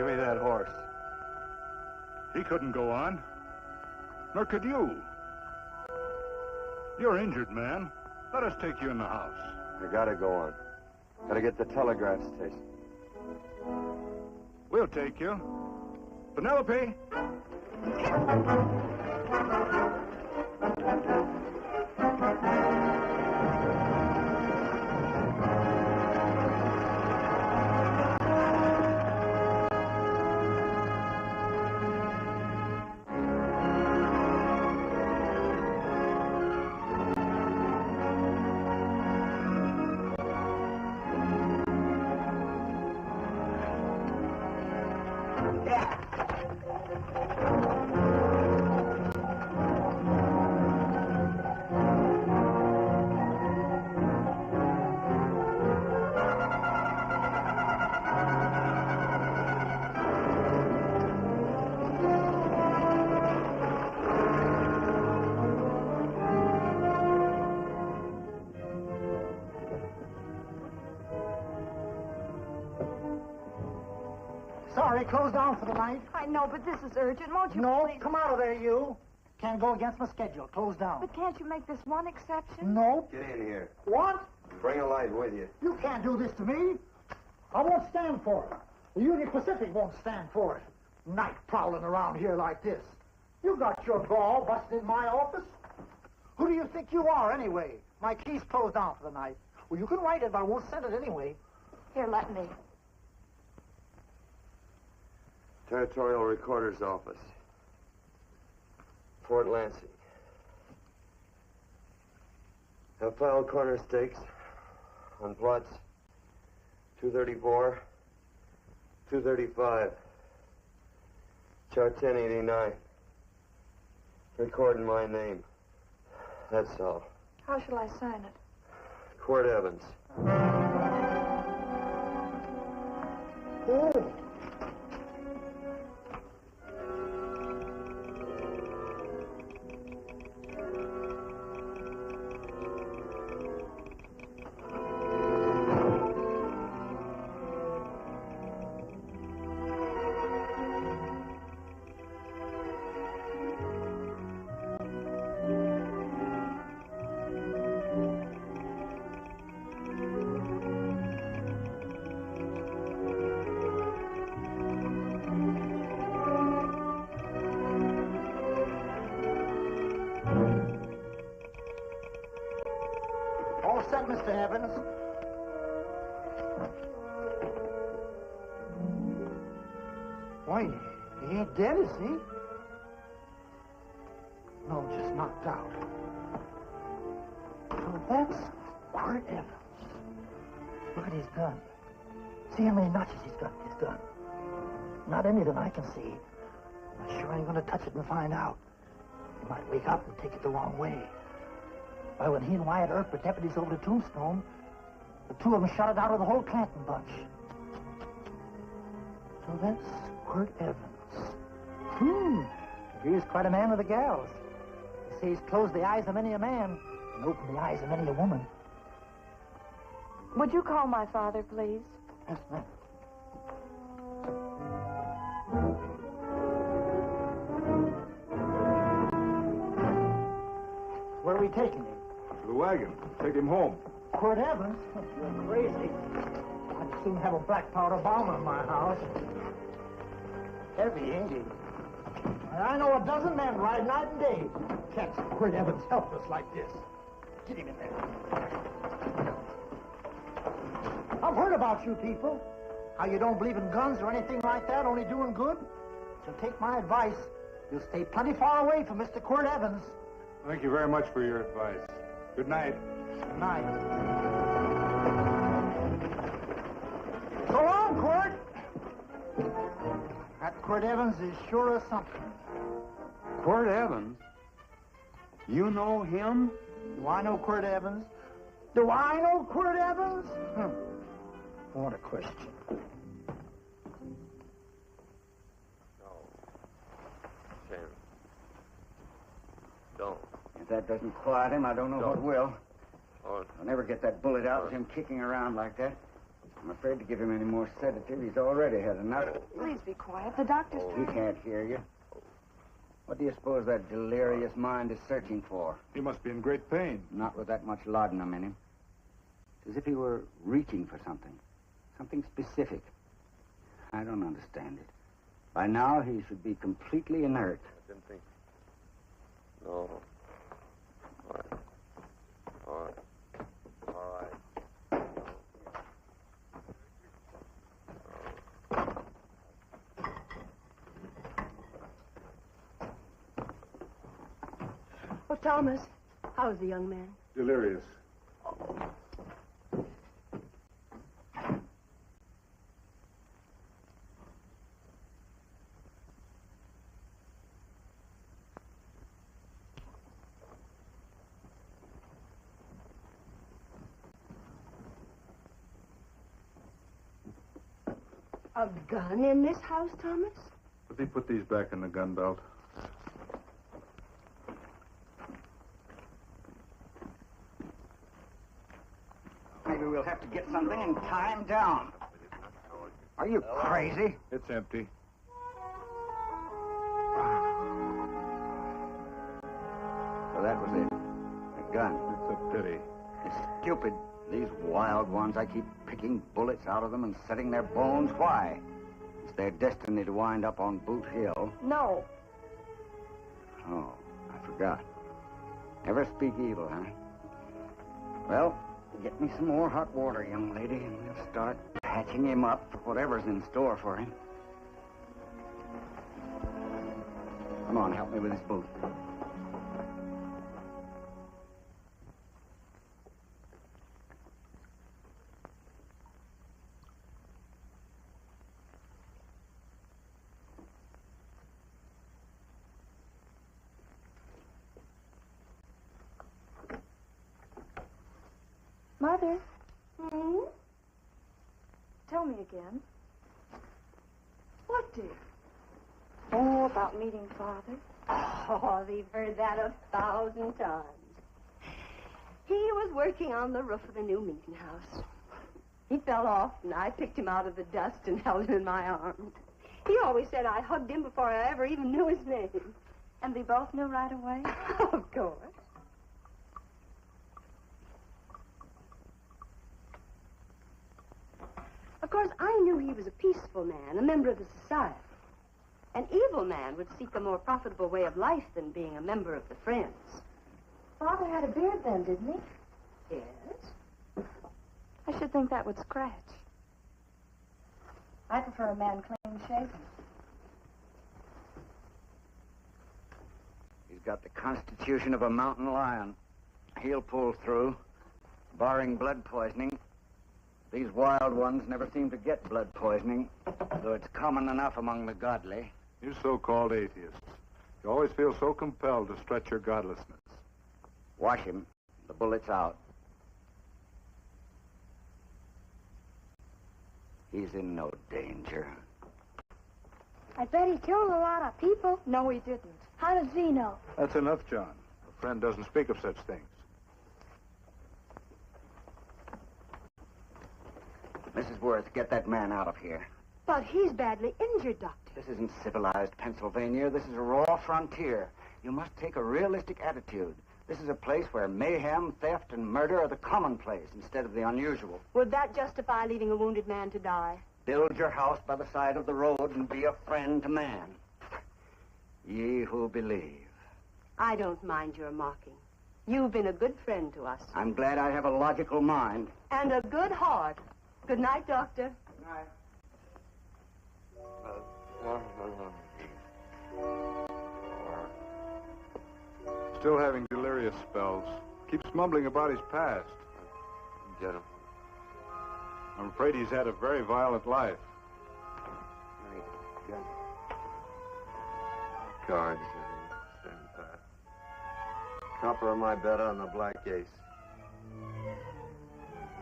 Give me that horse. He couldn't go on. Nor could you. You're injured, man. Let us take you in the house. I gotta go on. Gotta get to the telegraph station. We'll take you. Penelope! Sorry, closed down for the night. I know, but this is urgent. Won't you No, please? come out of there, you. Can't go against my schedule. Closed down. But can't you make this one exception? No. Get in here. What? Bring a light with you. You can't do this to me. I won't stand for it. The Union Pacific won't stand for it. Night prowling around here like this. You got your gall busting in my office? Who do you think you are, anyway? My key's closed down for the night. Well, you can write it, but I won't send it anyway. Here, let me. Territorial Recorder's Office. Fort Lansing. Have filed corner stakes on plots 234, 235, chart 1089. Recording my name. That's all. How shall I sign it? Quirt Evans. Oh. All set, Mr. Evans. Why, he ain't dead, is he? No, just knocked out. So that's Quirt Evans. Look at his gun. See how many notches he's got in his gun. Not any that I can see. I sure ain't gonna touch it and find out. He might wake up and take it the wrong way. Why, when he and Wyatt Earp were deputies over to Tombstone, the two of them shot it out of the whole Clanton bunch. So that's Quirt Evans. He was quite a man with the gals. They say he's closed the eyes of many a man and opened the eyes of many a woman. Would you call my father, please? Yes, ma'am. Where are we taking him? To the wagon. Take him home. Quirt Evans? You're crazy. I'd soon have a black powder bomber in my house. Heavy, ain't he? I know a dozen men ride night and day. Catch Quirt Evans helpless like this. Get him in there. I've heard about you people. How you don't believe in guns or anything like that, only doing good. So take my advice. You'll stay plenty far away from Mr. Quirt Evans. Thank you very much for your advice. Good night. Good night. So long, Quirt. That Quirt Evans is sure of something. Quirt Evans? You know him? Do I know Quirt Evans? Do I know Quirt Evans? What a question. No. Sam. Don't. If that doesn't quiet him, I don't know what will. Oh, I'll never get that bullet out with him kicking around like that. I'm afraid to give him any more sedative. He's already had enough. Please be quiet. The doctor's... He can't hear you. What do you suppose that delirious mind is searching for? He must be in great pain. Not with that much laudanum in him. It's as if he were reaching for something. Something specific. I don't understand it. By now, he should be completely inert. I didn't think. No. All right. All right. All right. Oh, Thomas, how's the young man? Delirious. A gun in this house, Thomas? Let me put these back in the gun belt. Maybe we'll have to get something and tie him down. Are you crazy? It's empty. So that was it. A gun. It's a pity. It's stupid. These wild ones, I keep picking bullets out of them and setting their bones. Why? It's their destiny to wind up on Boot Hill. No. Oh, I forgot. Never speak evil, huh? Well, get me some more hot water, young lady, and we'll start patching him up for whatever's in store for him. Come on, help me with this boot. Mother? Tell me again. What, dear? Oh, about meeting Father. Oh, we've heard that 1,000 times. He was working on the roof of the new meeting house. He fell off, and I picked him out of the dust and held him in my arms. He always said I hugged him before I ever even knew his name. And they both knew right away? Of course. Of course, I knew he was a peaceful man, a member of the society. An evil man would seek a more profitable way of life than being a member of the Friends. Father had a beard then, didn't he? Yes? I should think that would scratch. I prefer a man clean-shaven. He's got the constitution of a mountain lion. He'll pull through, barring blood poisoning. These wild ones never seem to get blood poisoning, though it's common enough among the godly. You so-called atheists. You always feel so compelled to stretch your godlessness. Wash him. The bullet's out. He's in no danger. I bet he killed a lot of people. No, he didn't. How does he know? That's enough, John. A friend doesn't speak of such things. Mrs. Worth, get that man out of here. But he's badly injured, Doctor. This isn't civilized Pennsylvania. This is a raw frontier. You must take a realistic attitude. This is a place where mayhem, theft, and murder are the commonplace instead of the unusual. Would that justify leaving a wounded man to die? Build your house by the side of the road and be a friend to man. Ye who believe. I don't mind your mocking. You've been a good friend to us. I'm glad I have a logical mind. And a good heart. Good night, Doctor. Good night. Still having delirious spells. Keeps mumbling about his past. Get him. I'm afraid he's had a very violent life. Cards. Copper on my bed on the black ace.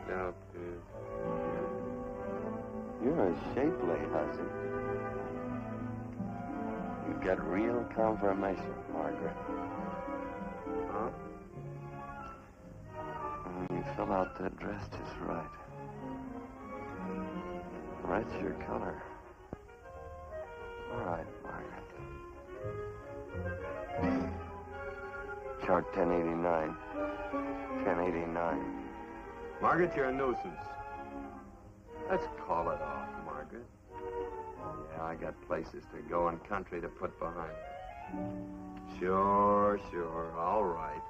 Now, you're a shapely hussy. You get real confirmation, Margaret. Huh? You fill out that dress just right. That's your color. All right, Margaret. Chart 1089. 1089. Margaret, you're a nuisance. Let's call it off, Margaret. Yeah, I got places to go and country to put behind. Sure, sure. All right.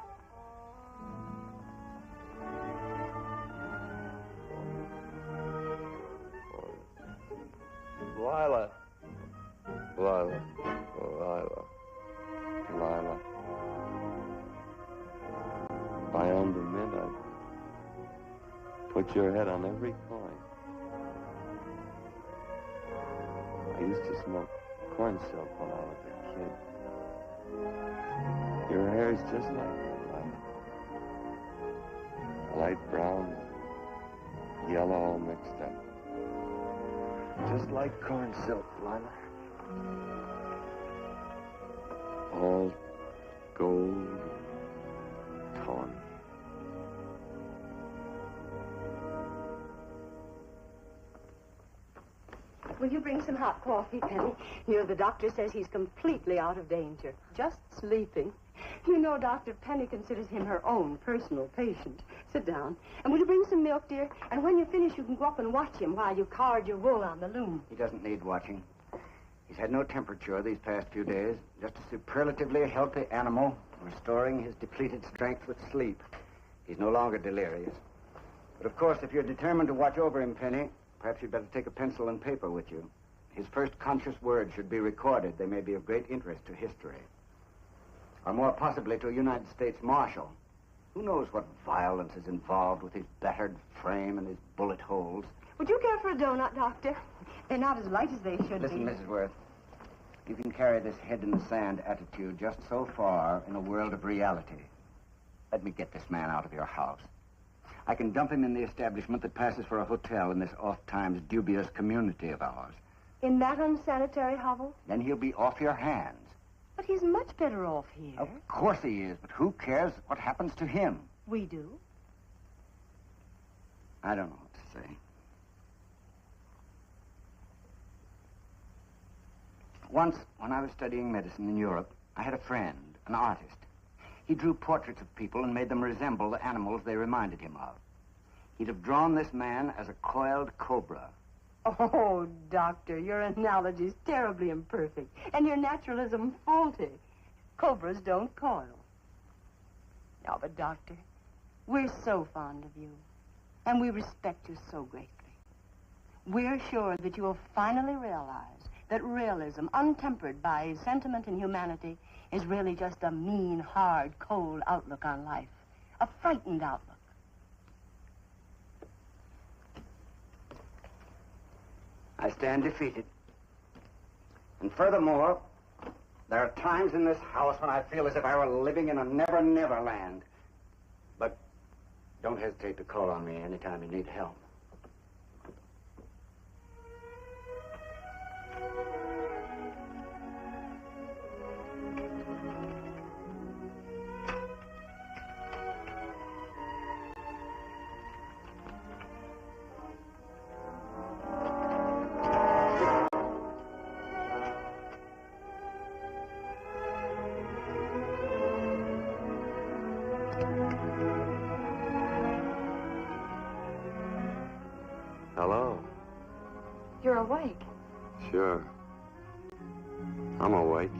Lila. Lila. Lila. Lila. If I owned a mint, I'd put your head on every coin. I used to smoke corn silk when I was a kid. Your hair's just like that, Lila. Light brown, yellow all mixed up. Just like corn silk, Lila. All gold, torn. Will you bring some hot coffee, Penny? You know, the doctor says he's completely out of danger. Just sleeping. You know, Dr. Penny considers him her own personal patient. Sit down. And will you bring some milk, dear? And when you finish, you can go up and watch him while you card your wool on the loom. He doesn't need watching. He's had no temperature these past few days. Just a superlatively healthy animal, restoring his depleted strength with sleep. He's no longer delirious. But, of course, if you're determined to watch over him, Penny, perhaps you'd better take a pencil and paper with you. His first conscious words should be recorded. They may be of great interest to history. Or more possibly to a United States Marshal. Who knows what violence is involved with his battered frame and his bullet holes. Would you care for a donut, Doctor? They're not as light as they should Listen, be. Mrs. Worth. You can carry this head-in-the-sand attitude just so far in a world of reality. Let me get this man out of your house. I can dump him in the establishment that passes for a hotel in this oft-times dubious community of ours. In that unsanitary hovel? Then he'll be off your hands. But he's much better off here. Of course he is, but who cares what happens to him? We do. I don't know what to say. Once, when I was studying medicine in Europe, I had a friend, an artist. He drew portraits of people and made them resemble the animals they reminded him of. He'd have drawn this man as a coiled cobra. Oh, Doctor, your analogy's terribly imperfect, and your naturalism faulty. Cobras don't coil. Now, but, Doctor, we're so fond of you, and we respect you so greatly. We're sure that you will finally realize that realism, untempered by sentiment and humanity, is really just a mean, hard, cold outlook on life. A frightened outlook. I stand defeated. And furthermore, there are times in this house when I feel as if I were living in a never-never land. But don't hesitate to call on me anytime you need help. Hello? You're awake. Sure. I'm awake.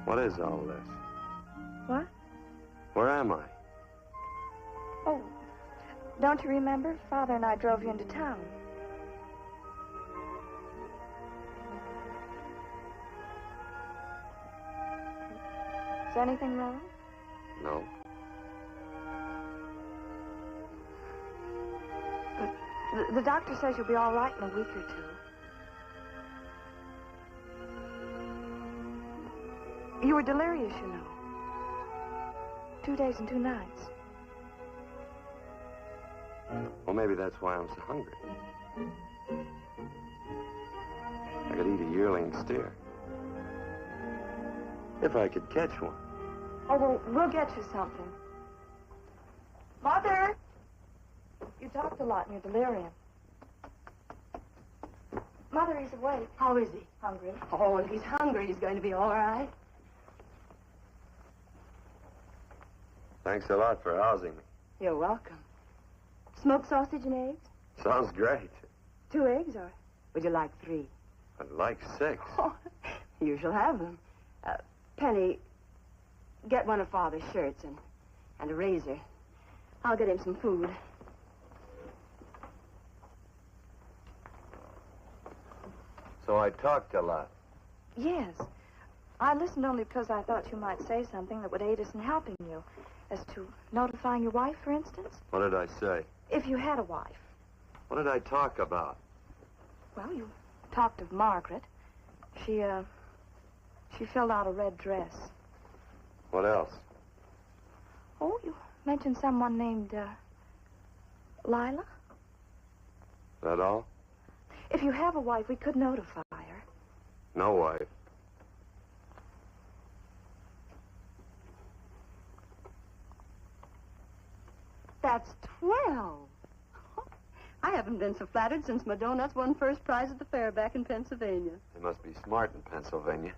What is all this? What? Where am I? Oh, don't you remember? Father and I drove you into town. Is anything wrong? No. The doctor says you'll be all right in a week or two. You were delirious, you know. 2 days and 2 nights. Well, maybe that's why I'm so hungry. I could eat a yearling steer. If I could catch one. Oh, well, we'll get you something. Mother! You talked a lot in your delirium. Mother, he's awake. How is he? Hungry. Oh, if he's hungry, he's going to be all right. Thanks a lot for housing me. You're welcome. Smoked sausage and eggs? Sounds great. 2 eggs, or would you like 3? I'd like 6. Oh, you shall have them. Penny, get one of Father's shirts and a razor. I'll get him some food. So I talked a lot. Yes. I listened only because I thought you might say something that would aid us in helping you. As to notifying your wife, for instance? What did I say? If you had a wife. What did I talk about? Well, you talked of Margaret. She filled out a red dress. What else? Oh, you mentioned someone named, Lila? That all? If you have a wife, we could notify her. No wife. That's 12. I haven't been so flattered since my donuts won first prize at the fair back in Pennsylvania. They must be smart in Pennsylvania.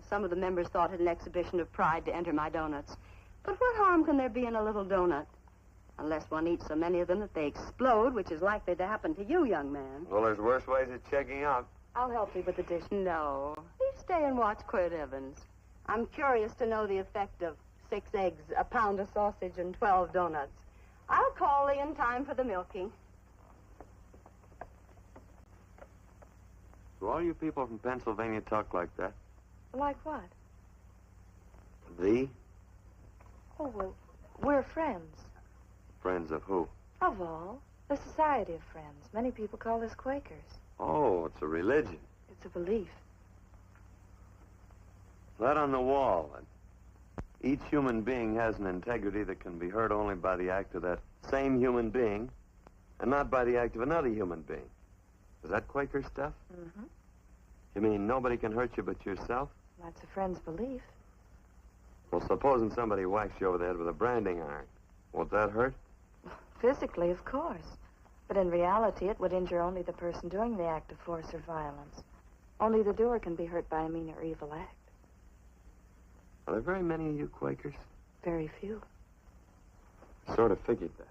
Some of the members thought it an exhibition of pride to enter my donuts. But what harm can there be in a little donut? Unless one eats so many of them that they explode, which is likely to happen to you, young man. Well, there's worse ways of checking out. I'll help you with the dish. No. You stay and watch Quirt Evans. I'm curious to know the effect of 6 eggs, a pound of sausage, and 12 donuts. I'll call Lee in time for the milking. Do all you people from Pennsylvania talk like that? Like what? Thee? Oh, well, we're friends. Friends of who? Of all. The Society of Friends. Many people call us Quakers. Oh, it's a religion. It's a belief. That on the wall. And each human being has an integrity that can be hurt only by the act of that same human being, and not by the act of another human being. Is that Quaker stuff? Mm-hmm. You mean nobody can hurt you but yourself? That's a friend's belief. Well, supposing somebody whacks you over the head with a branding iron. Won't that hurt? Physically, of course. But in reality, it would injure only the person doing the act of force or violence. Only the doer can be hurt by a mean or evil act. Are there very many of you Quakers? Very few. Sort of figured that.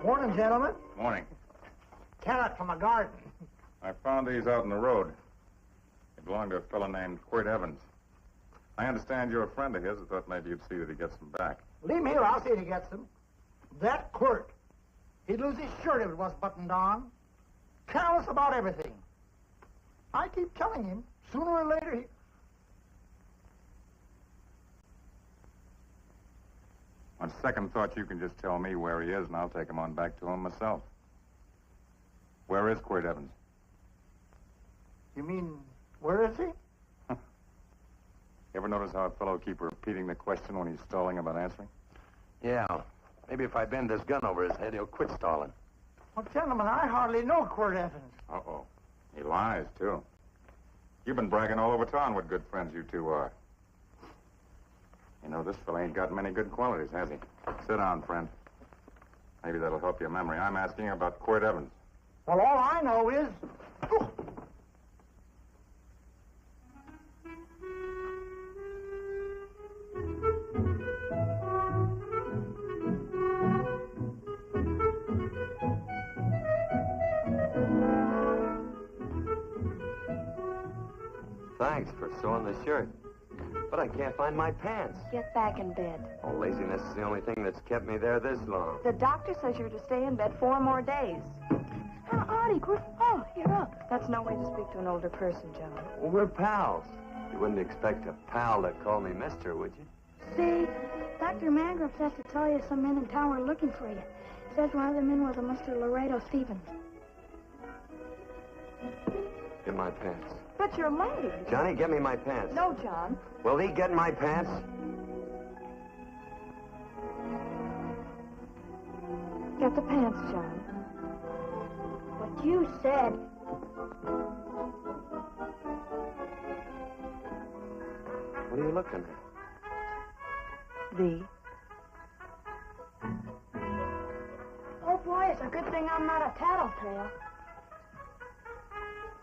Morning, gentlemen. Morning. Carrot from a garden. I found these out in the road. They belong to a fellow named Quirt Evans. I understand you're a friend of his. I thought maybe you'd see that he gets them back. Leave him here. I'll see if he gets them. That Quirt. He'd lose his shirt if it was buttoned on. Careless about everything. I keep telling him, sooner or later he... On second thought, you can just tell me where he is, and I'll take him on back to him myself. Where is Quirt Evans? You mean, where is he? You ever notice how a fellow keeps repeating the question when he's stalling about answering? Yeah. Maybe if I bend this gun over his head, he'll quit stalling. Well, gentlemen, I hardly know Quirt Evans. Uh-oh. He lies, too. You've been bragging all over town what good friends you two are. You know, this fella ain't got many good qualities, has he? Sit down, friend. Maybe that'll help your memory. I'm asking about Quirt Evans. Well, all I know is... Oh. Thanks for sewing the shirt. But I can't find my pants. Get back in bed. Oh, laziness is the only thing that's kept me there this long. The doctor says you're to stay in bed 4 more days. Artie, oh, you're up. That's no way to speak to an older person, John. Well, we're pals. You wouldn't expect a pal to call me mister, would you? See, Dr. Mangrove says to tell you some men in town were looking for you. Says one of the men was a Mr. Laredo Stevens. Get my pants. But you're late. Johnny, get me my pants. No, John. Will he get my pants? Get the pants, John. What you said. What are you looking at? The. Oh, boy, it's a good thing I'm not a tattletale.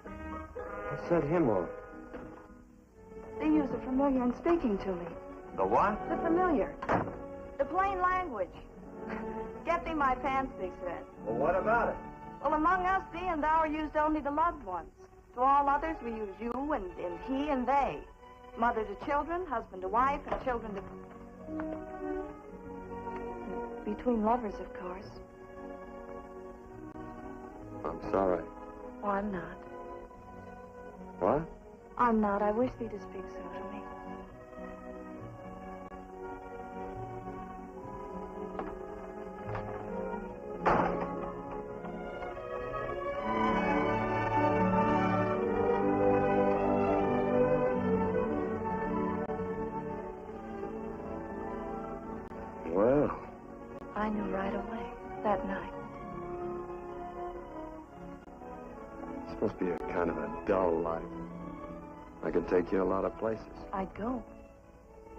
Who said him off? They use the familiar in speaking to me. The what? The familiar. The plain language. Get thee my pants, they said. Well, what about it? Well, among us, thee and thou are used only to loved ones. To all others, we use you and he and they. Mother to children, husband to wife, and children to... Between lovers, of course. I'm sorry. Oh, I'm not. What? I'm not. I wish thee to speak so to me. Well, I knew right away, that night. this must be a kind of a dull life. I could take you a lot of places. I'd go.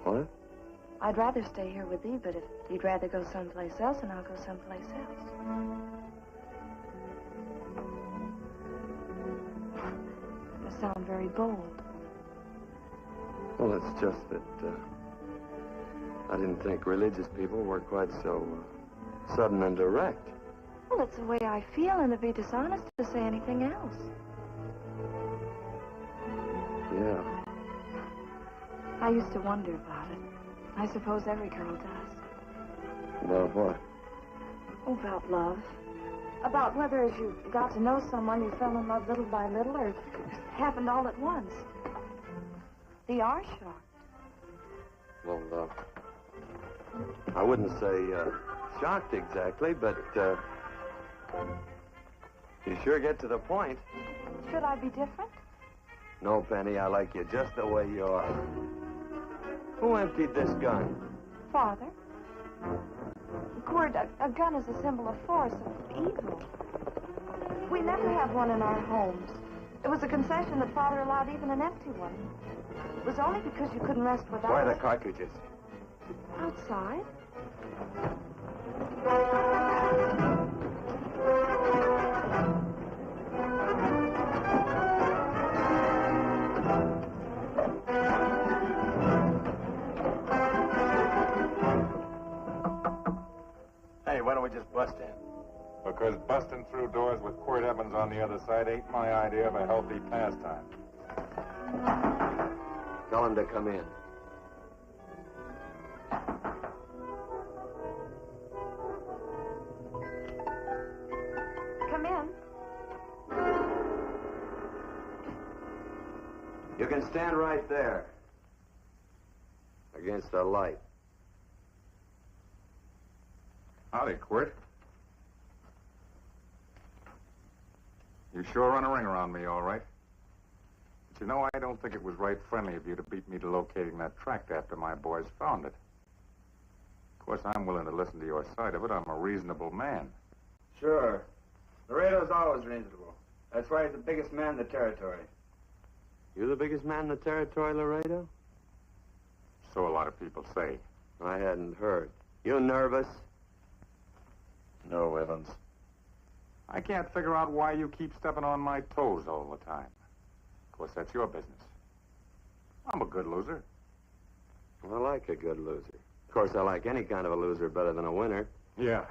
What? I'd rather stay here with thee, but if you'd rather go someplace else, then I'll go someplace else. You sound very bold. Well, it's just that I didn't think religious people were quite so sudden and direct. Well, it's the way I feel, and it'd be dishonest to say anything else. Yeah. I used to wonder about it. I suppose every girl does. About what? Oh, about love. About whether as you got to know someone, you fell in love little by little, or it happened all at once. They are shocked. Well, I wouldn't say shocked exactly, but you sure get to the point. Should I be different? No, Penny, I like you just the way you are. Who emptied this gun? Father. Quirt, a gun is a symbol of force, of evil. We never have one in our homes. It was a concession that Father allowed even an empty one. It was only because you couldn't rest without Where are it. the cartridges? Outside. Hey, why don't we just bust in? Because busting through doors with Quirt Evans on the other side ain't my idea of a healthy pastime. Tell him to come in. Come in. You can stand right there. Against the light. Howdy, Quirt. You sure run a ring around me, all right. But you know, I don't think it was right friendly of you to beat me to locating that tract after my boys found it. Of course, I'm willing to listen to your side of it. I'm a reasonable man. Sure. Laredo's always reasonable. That's why he's the biggest man in the territory. You the biggest man in the territory, Laredo? So a lot of people say. I hadn't heard. You nervous? No, Evans. I can't figure out why you keep stepping on my toes all the time. Of course, that's your business. I'm a good loser. I like a good loser. Of course, I like any kind of a loser better than a winner. Yeah.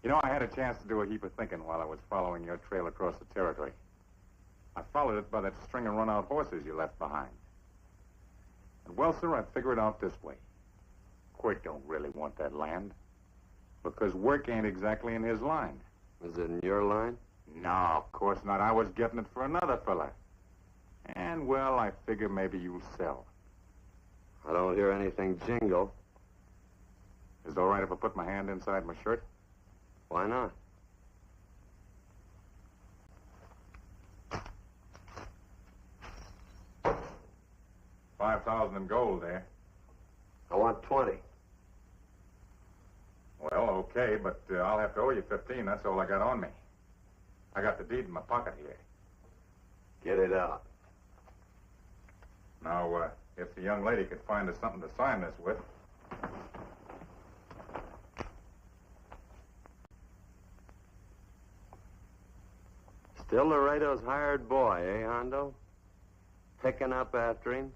You know, I had a chance to do a heap of thinking while I was following your trail across the territory. I followed it by that string of run-out horses you left behind. And, well, sir, I figure it out this way. Quirt don't really want that land. Because work ain't exactly in his line. Is it in your line? No, of course not. I was getting it for another fella. And, well, I figure maybe you'll sell. I don't hear anything jingle. Is it all right if I put my hand inside my shirt? Why not? $5,000 in gold there. I want 20. Well, okay, but I'll have to owe you 15. That's all I got on me. I got the deed in my pocket here. Get it out. Now, if the young lady could find us something to sign this with. Still Laredo's hired boy, eh, Hondo? Picking up after him,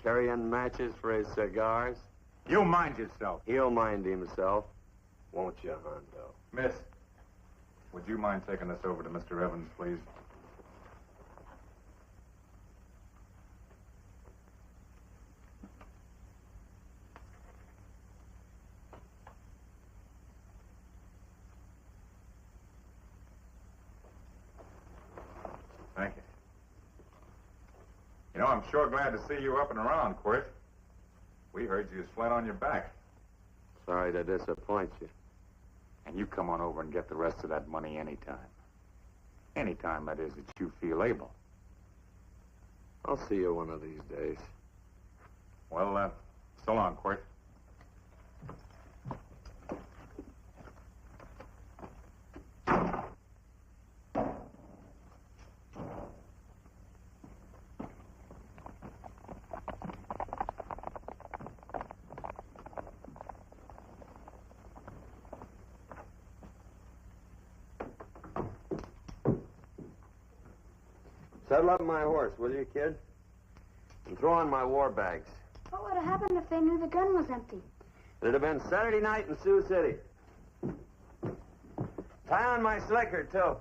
carrying matches for his cigars. You mind yourself. He'll mind himself, won't you, Hondo? Miss, would you mind taking this over to Mr. Evans, please? Thank you. You know, I'm sure glad to see you up and around, Quirt. We heard you was flat on your back. Sorry to disappoint you. And you come on over and get the rest of that money anytime. Anytime, that is, that you feel able. I'll see you one of these days. Well, so long, Quirt. Saddle up my horse, will you, kid? And throw on my war bags. What would have happened if they knew the gun was empty? It'd have been Saturday night in Sioux City. Tie on my slicker, too.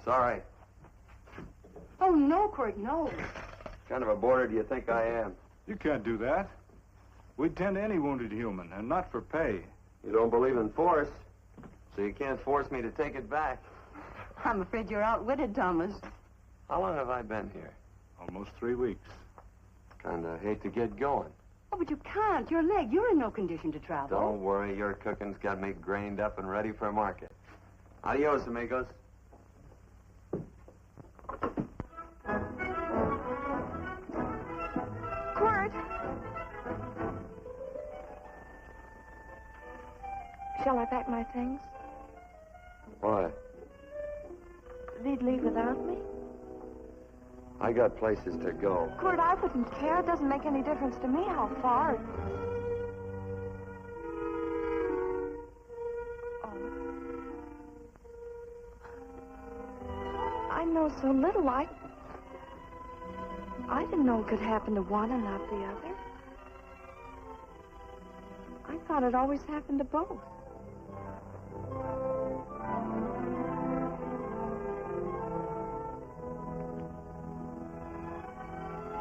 Sorry. Oh, no, Quirt, no. What kind of a boarder do you think I am? You can't do that. We'd tend to any wounded human, and not for pay. You don't believe in force, so you can't force me to take it back. I'm afraid you're outwitted, Thomas. How long have I been here? Almost 3 weeks. Kind of hate to get going. Oh, but you can't. Your leg. You're in no condition to travel. Don't worry, your cooking's got me grained up and ready for market. Adios, amigos. Quirt! Shall I pack my things? Why? They'd leave without me? I got places to go. Quirt, I wouldn't care. It doesn't make any difference to me how far. Oh. I know so little. I didn't know it could happen to one and not the other. I thought it always happened to both.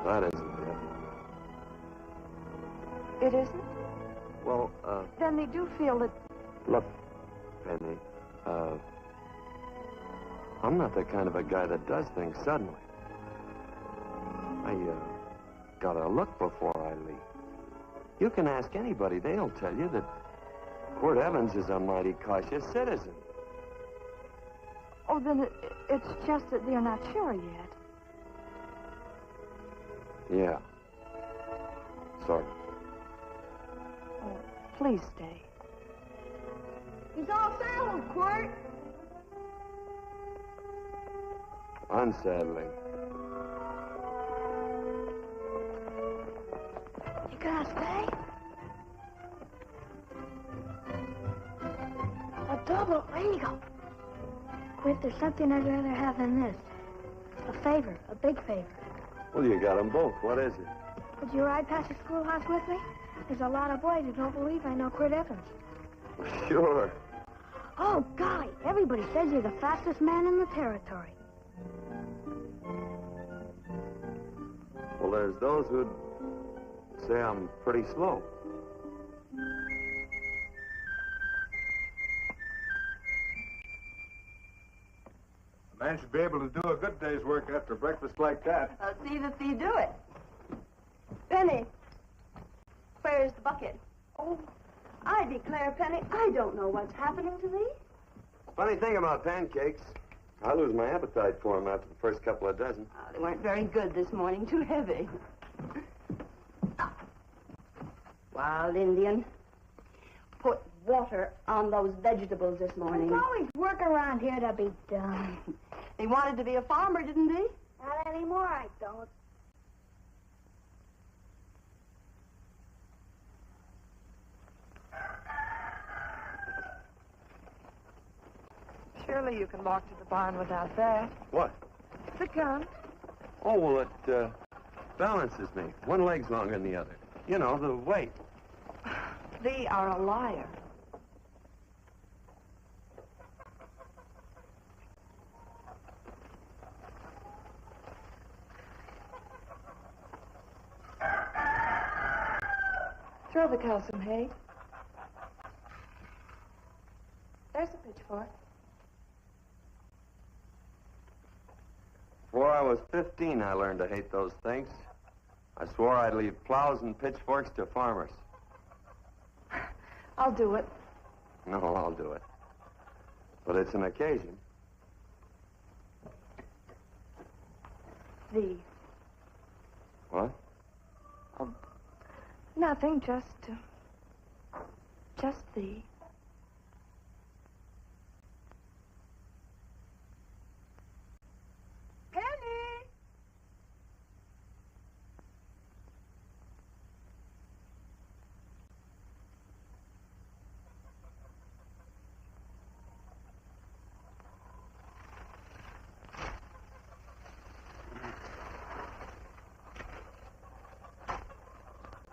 That isn't it. It isn't? Well, Then they do feel that... look, Penny, I'm not the kind of a guy that does things suddenly. I, gotta look before I leave. You can ask anybody. They'll tell you that Quirt Evans is a mighty cautious citizen. Oh, then it's just that they're not sure yet. Yeah. Sort of. Oh, please stay. He's all saddled, Quirt. Unsettling. You gonna stay? A double eagle. Quit, there's something I'd rather have than this. A favor, a big favor. Well, you got them both. What is it? Would you ride past the schoolhouse with me? There's a lot of boys who don't believe I know Quirt Evans. Sure. Oh, golly, everybody says you're the fastest man in the territory. Well, there's those who'd say I'm pretty slow. A man should be able to do a good day's work after breakfast like that. I'll see that you do it. Penny, where's the bucket? Oh, I declare, Penny, I don't know what's happening to thee. Funny thing about pancakes, I lose my appetite for them after the first couple of dozen. Oh, they weren't very good this morning, too heavy. Wild Indian, put water on those vegetables this morning. There's always work around here to be done. He wanted to be a farmer, didn't he? Not anymore, I don't. Surely you can walk to the barn without that. What? The gun. Oh, well, it balances me. One leg's longer than the other. You know, the weight. Thee are a liar. Throw the cow some hay. There's a pitchfork. Before I was 15, I learned to hate those things. I swore I'd leave plows and pitchforks to farmers. I'll do it. No, I'll do it. But it's an occasion. Thee. What? Oh, nothing, just thee. Penny!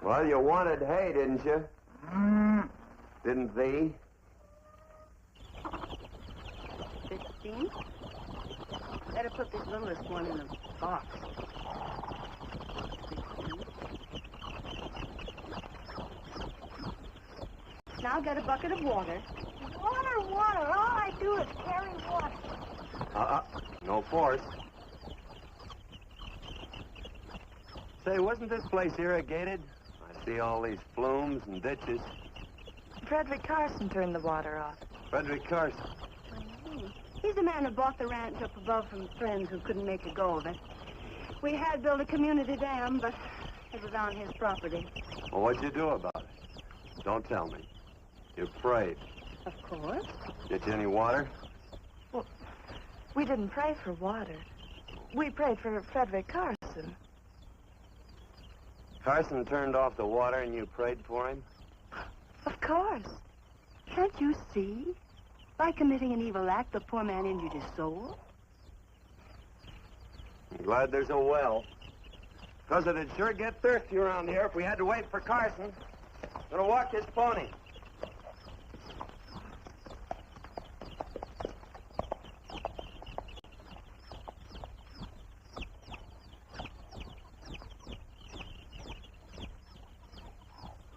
Well, you wanted hay, didn't you? Didn't thee? 15? Better put this littlest one in the box. 16. Now get a bucket of water. Water, water. All I do is carry water. No force. Say, wasn't this place irrigated? I see all these flumes and ditches. Frederick Carson turned the water off. Frederick Carson. He's the man who bought the ranch up above from friends who couldn't make a go of it. We had built a community dam, but it was on his property. Well, what'd you do about it? Don't tell me. You prayed. Of course. Get you any water? Well, we didn't pray for water. We prayed for Frederick Carson. Carson turned off the water and you prayed for him? Of course. Can't you see? By committing an evil act, the poor man injured his soul. I'm glad there's a well. Because it'd sure get thirsty around here if we had to wait for Carson. Gonna walk his pony.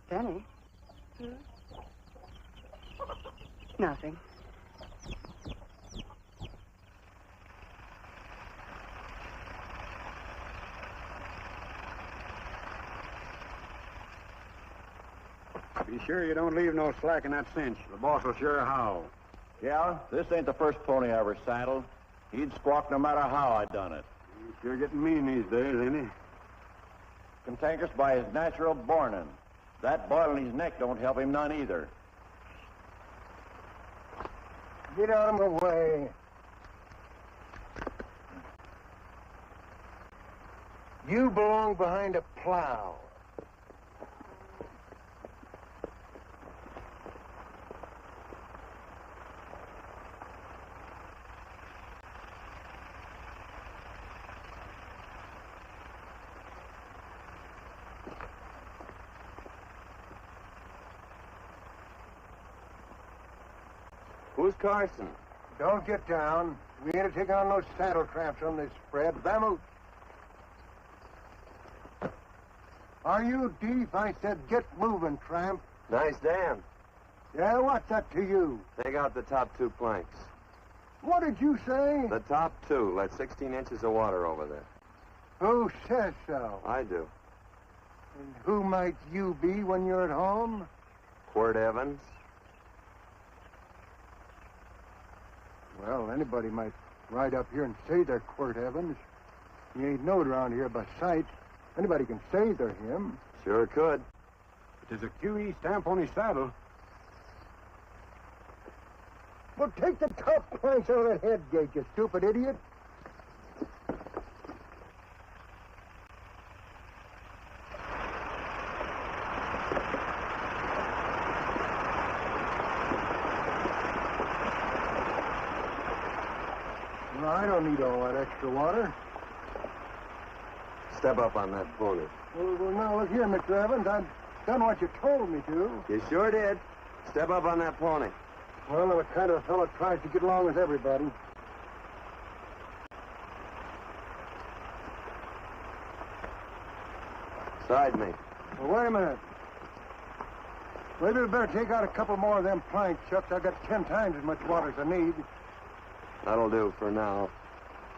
Benny? Nothing. Be sure you don't leave no slack in that cinch. The boss will sure howl. Yeah, this ain't the first pony I ever saddled. He'd squawk no matter how I done it. He's sure getting mean these days, ain't he? Cantankerous by his natural bornin'. That boil in his neck don't help him none either. Get out of my way. You belong behind a plow. Who's Carson? Don't get down. We ain't to take on no saddle tramps on this spread. Vamoose. Are you deef? I said get moving, tramp. Nice dam. Yeah, what's that to you? Take out the top 2 planks. What did you say? The top two. Let 16 inches of water over there. Who says so? I do. And who might you be when you're at home? Quirt Evans. Well, anybody might ride up here and say they're Quirt Evans. He ain't known around here by sight. Anybody can say they're him. Sure could. There's a QE stamp on his saddle. Well, take the top planks out of that head gate, you stupid idiot. No, I don't need all that extra water. Step up on that pony. Well, now, look here, Mr. Evans. I've done what you told me to. You sure did. Step up on that pony. Well, I'm the kind of fellow tries to get along with everybody. Side me. Well, wait a minute. Maybe we better take out a couple more of them planks, Chucks. I've got 10 times as much water as I need. That'll do for now.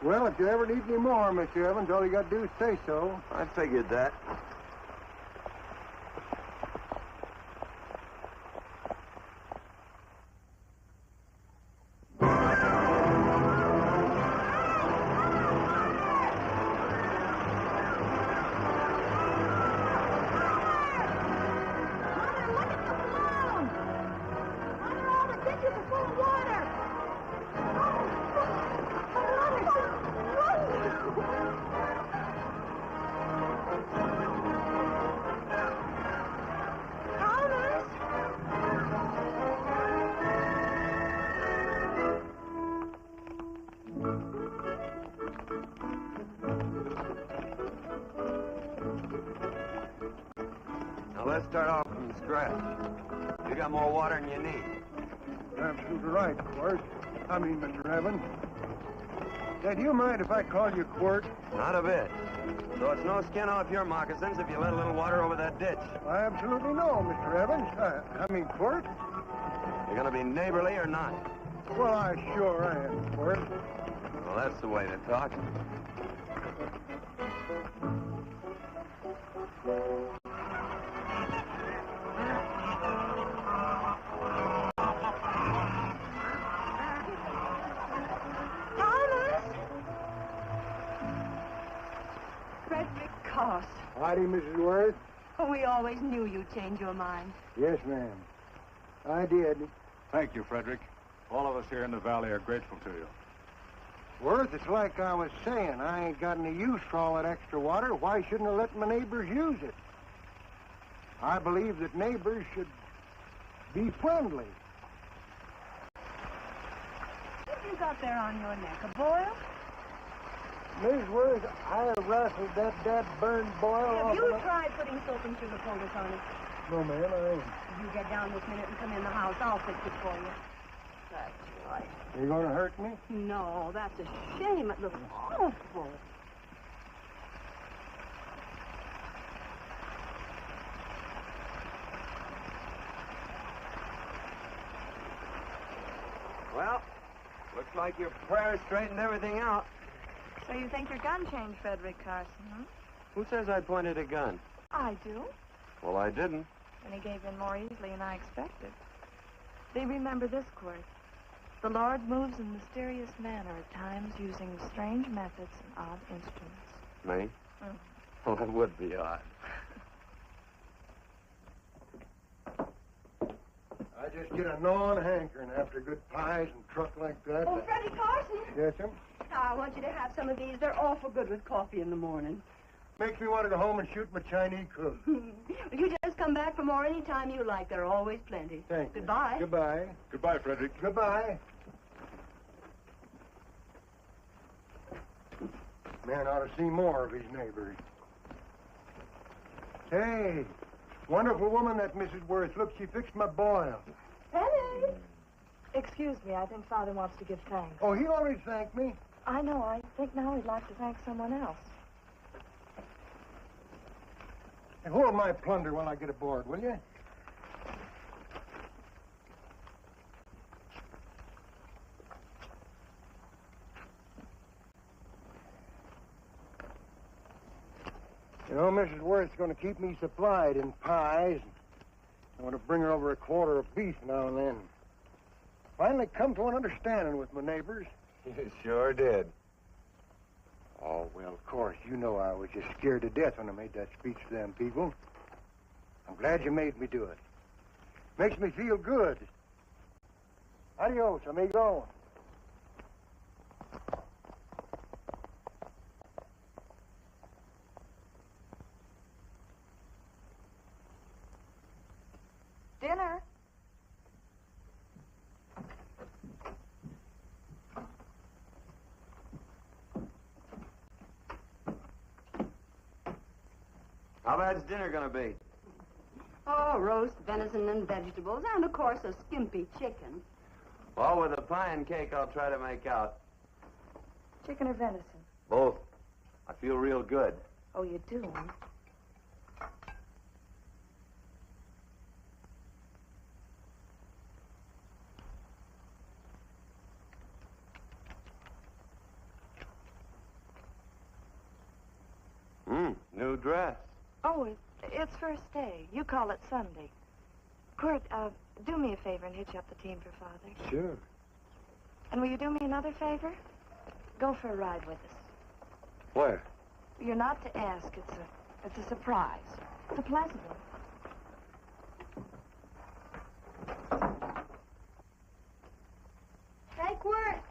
Well, if you ever need any more, Mr. Evans, all you got to do is say so. I figured that. Now, let's start off from scratch. You got more water than you need. You're absolutely right, Quirt. I mean, Mr. Evans. Say, do you mind if I call you Quirt? Not a bit. So it's no skin off your moccasins if you let a little water over that ditch. I absolutely know, Mr. Evans. I mean, Quirt. You're going to be neighborly or not? Well, I sure am, Quirt. Well, that's the way to talk. Howdy, Mrs. Worth. We always knew you'd change your mind. Yes, ma'am. I did. Thank you, Frederick. All of us here in the valley are grateful to you. Worth, it's like I was saying. I ain't got any use for all that extra water. Why shouldn't I let my neighbors use it? I believe that neighbors should be friendly. What have you got there on your neck? A boil? Miss Worth, I rustled that burned boil off. Have you tried putting soap and sugar poultice on it? No, ma'am, I ain't. If you get down this minute and come in the house, I'll fix it for you. That's right. You gonna hurt me? No, that's a shame. It looks awful. Well, looks like your prayers straightened everything out. So you think your gun changed Frederick Carson, huh? Who says I pointed a gun? I do. Well, I didn't. And he gave in more easily than I expected. They remember this, Quirt. The Lord moves in mysterious manner at times using strange methods and odd instruments. Me? Well, that would be odd. I just get a gnawing hankering after good pies and truck like that. Oh, Freddie Carson. Yes, sir? I want you to have some of these. They're awful good with coffee in the morning. Makes me want to go home and shoot my Chinese cook. You just come back for more any time you like. There are always plenty. Thank you. Goodbye. Goodbye. Goodbye, Frederick. Goodbye. Man ought to see more of his neighbors. Hey, wonderful woman, that Mrs. Worth. Look, she fixed my boil. Penny! Excuse me, I think Father wants to give thanks. Oh, he always thanked me. I know. I think now he'd like to thank someone else. Hey, hold my plunder while I get aboard, will you? You know, Mrs. Worth's going to keep me supplied in pies. I want to bring her over a quarter of beef now and then. Finally come to an understanding with my neighbors. You sure did. Oh, well, of course, you know I was just scared to death when I made that speech to them people. I'm glad you made me do it. Makes me feel good. Adios, amigo. Dinner. How bad's dinner gonna be? Oh, roast venison and vegetables, and of course a skimpy chicken. Well, with a pie and cake, I'll try to make out. Chicken or venison? Both. I feel real good. Oh, you do? New dress. Oh, it's first day. You call it Sunday. Quirt, do me a favor and hitch up the team for Father. Sure. And will you do me another favor? Go for a ride with us. Where? You're not to ask. It's a surprise. It's a pleasant one. Hey, Quirt,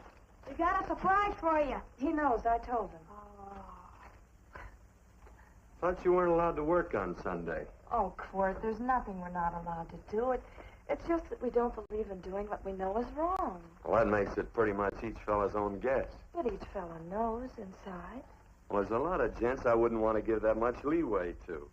we got a surprise for you. He knows. I told him. Thought you weren't allowed to work on Sunday. Oh, Quirt, there's nothing we're not allowed to do. It's just that we don't believe in doing what we know is wrong. Well, that makes it pretty much each fella's own guess. But each fella knows inside. Well, there's a lot of gents I wouldn't want to give that much leeway to.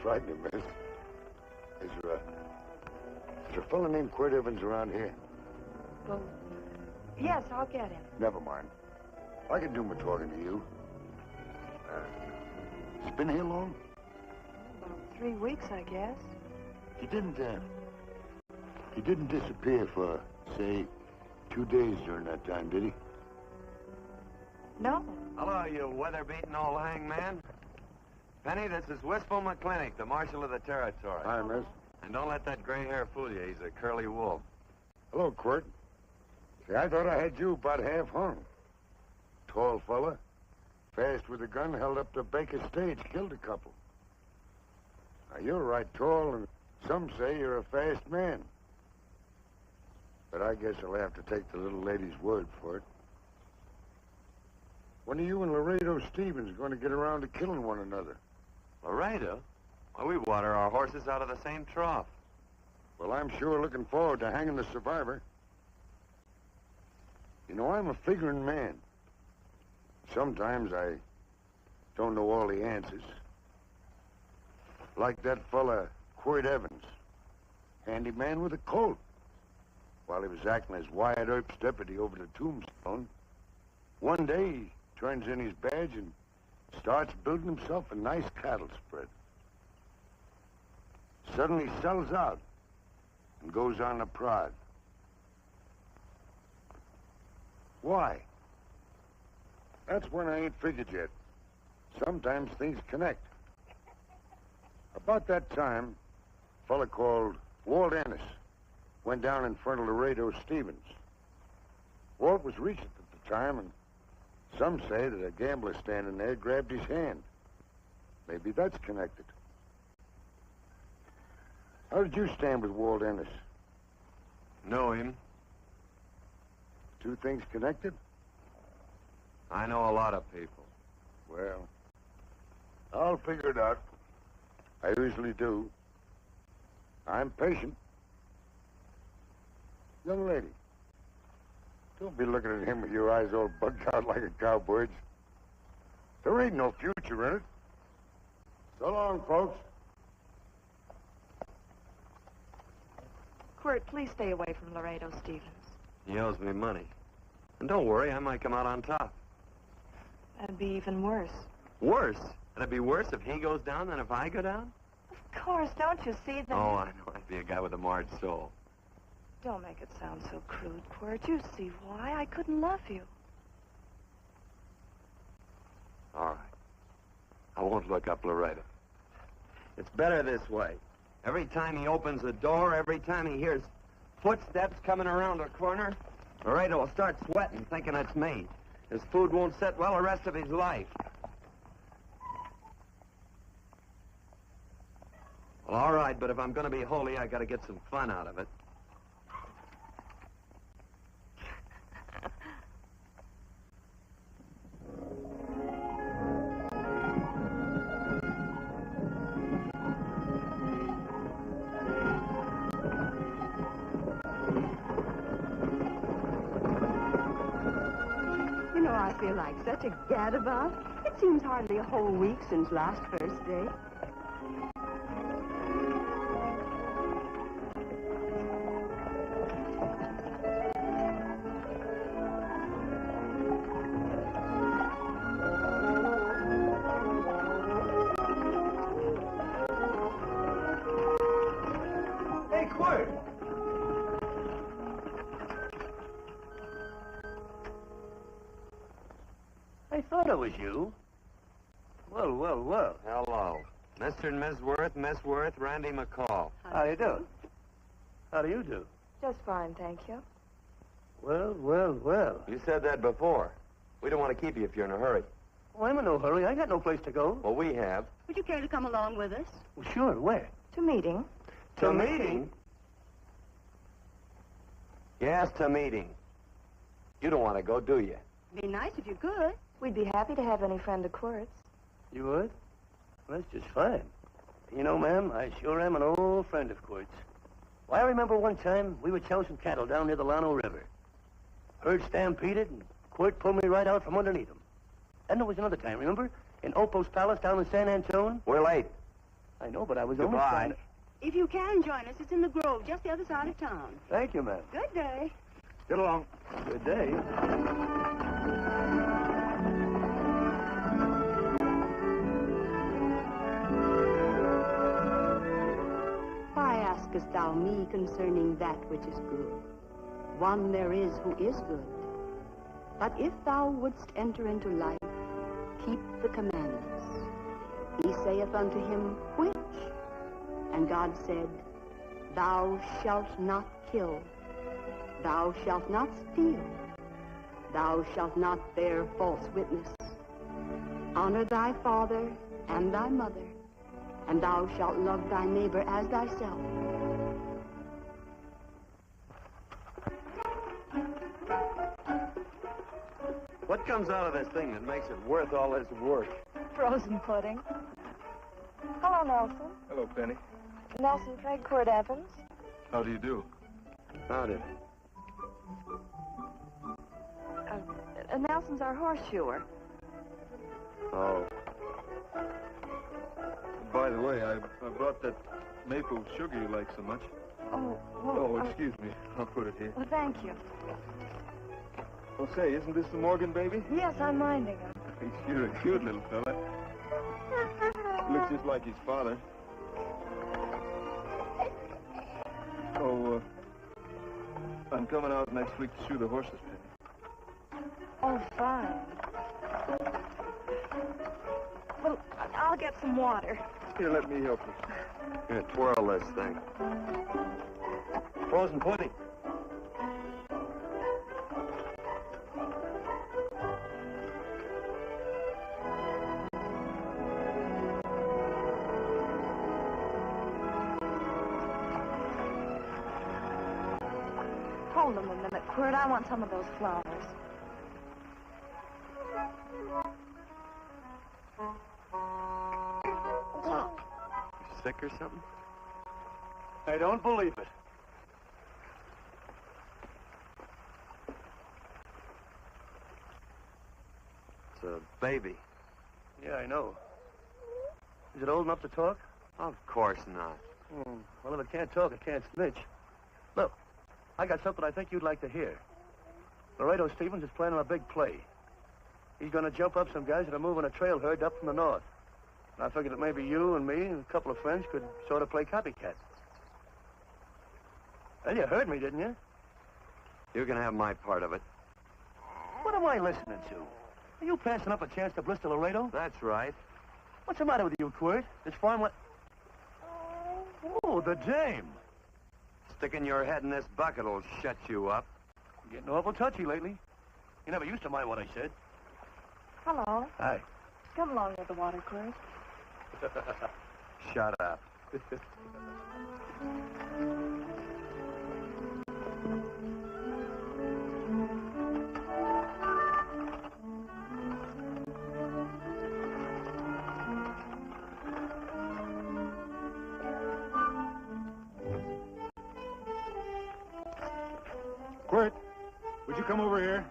Frighten you, miss. Is there a fellow named Quirt Evans around here? Well, yes, I'll get him. Never mind. I can do my talking to you. He's been here long? About 3 weeks, I guess. He didn't disappear for, say, 2 days during that time, did he? No. Hello, you weather-beaten old hangman. Penny, this is Wistful McClintock, the Marshal of the Territory. Hi, miss. And don't let that gray hair fool you. He's a curly wolf. Hello, Quirt. See, I thought I had you about half hung. Tall fella, fast with a gun, held up to Baker's stage, killed a couple. Now, you're right tall, and some say you're a fast man. But I guess I'll have to take the little lady's word for it. When are you and Laredo Stevens going to get around to killing one another? Laredo? Well, we water our horses out of the same trough. Well, I'm sure looking forward to hanging the survivor. You know, I'm a figuring man. Sometimes I don't know all the answers. Like that fella, Quirt Evans. Handyman with a colt. While he was acting as Wyatt Earp's deputy over the tombstone, one day he turns in his badge and starts building himself a nice cattle spread. Suddenly sells out and goes on a prod. Why? That's when I ain't figured yet. Sometimes things connect. About that time, a fella called Walt Ennis went down in front of Laredo Stevens. Walt was recent at the time, and some say that a gambler standing there grabbed his hand. Maybe that's connected. How did you stand with Walt Ennis? Know him. Two things connected? I know a lot of people. Well, I'll figure it out. I usually do. I'm patient. Young lady, don't be looking at him with your eyes all bugged out like a cowboy's. There ain't no future in it. So long, folks. Quirt, please stay away from Laredo Stevens. He owes me money. And don't worry, I might come out on top. That'd be even worse. Worse? It'd be worse if he goes down than if I go down? Of course, don't you see that? Oh, I know. I'd be a guy with a marred soul. Don't make it sound so crude, Quirt. You see why I couldn't love you. All right. I won't look up Laredo. It's better this way. Every time he opens the door, every time he hears footsteps coming around the corner, Laredo will start sweating, thinking it's me. His food won't sit well the rest of his life. Well, all right, but if I'm going to be holy, I got to get some fun out of it. You know, I feel like such a gadabout. It seems hardly a whole week since last first day. Hey, Quirt! I thought it was you. Well, well, well. Hello. Mr. and Miss Worth, Randy McCall. How you do? How do you do? Just fine, thank you. Well, well, well. You said that before. We don't want to keep you if you're in a hurry. Oh, I'm in no hurry. I got no place to go. Well, we have. Would you care to come along with us? Well, sure. Where? To meeting. To meeting? Yes, to meeting. You don't want to go, do you? Be nice if you could. We'd be happy to have any friend of Quirt's. You would? Well, that's just fine. You know, ma'am, I sure am an old friend of Quirt's. Well, I remember one time we were chowing cattle down near the Llano River. Herd stampeded, and Quirt pulled me right out from underneath him. Then there was another time, remember? In Opo's Palace down in San Antone. We're late. I know, but I was almost Goodbye. trying to... If you can join us, it's in the Grove, just the other side of town. Thank you, ma'am. Good day. Get along. Good day. Why askest thou me concerning that which is good? One there is who is good. But if thou wouldst enter into life, keep the commandments. He saith unto him, which? And God said, Thou shalt not kill. Thou shalt not steal. Thou shalt not bear false witness. Honor thy father and thy mother, and thou shalt love thy neighbor as thyself. What comes out of this thing that makes it worth all this work? Frozen pudding. Hello, Nelson. Hello, Penny. Nelson Craig, Quirt Evans. How do you do? Howdy. Nelson's our horseshoer. Oh. By the way, I brought that maple sugar you like so much. Oh, Oh, excuse me. I'll put it here. Well, thank you. Oh, say, isn't this the Morgan baby? Yes, I'm minding him. He's sure a cute little fella. Looks just like his father. Oh, I'm coming out next week to shoe the horses, Penny. Oh, fine. Well, I'll get some water. Here, let me help you. Here, twirl this thing. Frozen pudding. Hold them a minute, Quirt. I want some of those flowers. You sick or something? I don't believe it. It's a baby. Yeah, I know. Is it old enough to talk? Of course not. Well, if it can't talk, it can't snitch. Look, I got something I think you'd like to hear. Laredo Stevens is planning a big play. He's going to jump up some guys that are moving a trail herd up from the north. And I figured that maybe you and me and a couple of friends could sort of play copycat. Well, you heard me, didn't you? You can have my part of it. What am I listening to? Are you passing up a chance to blister Laredo? That's right. What's the matter with you, Quirt? This farm what? Oh, the dame. Sticking your head in this bucket will shut you up. You're getting awful touchy lately. You never used to mind what I said. Hello. Hi. Come along with the water, Quirt. Shut up. Quirt, would you come over here?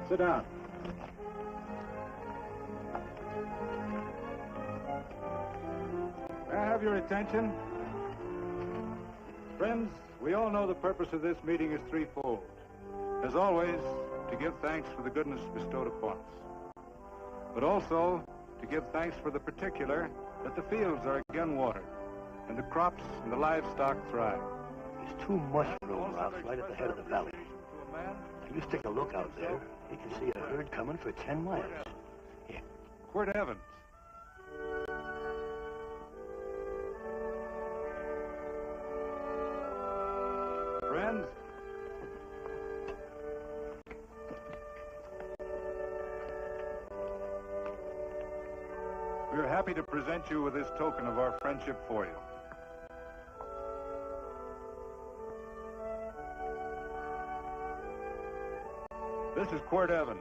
Sit down. May I have your attention? Friends, we all know the purpose of this meeting is threefold. As always, to give thanks for the goodness bestowed upon us, but also to give thanks for the particular that the fields are again watered, and the crops and the livestock thrive. There's two mushroom routes right at the head of the valley. If you stick a look out there, you can see a herd coming for 10 miles. Here. Quirt Evans. Friends, we are happy to present you with this token of our friendship for you. This is Quirt Evans.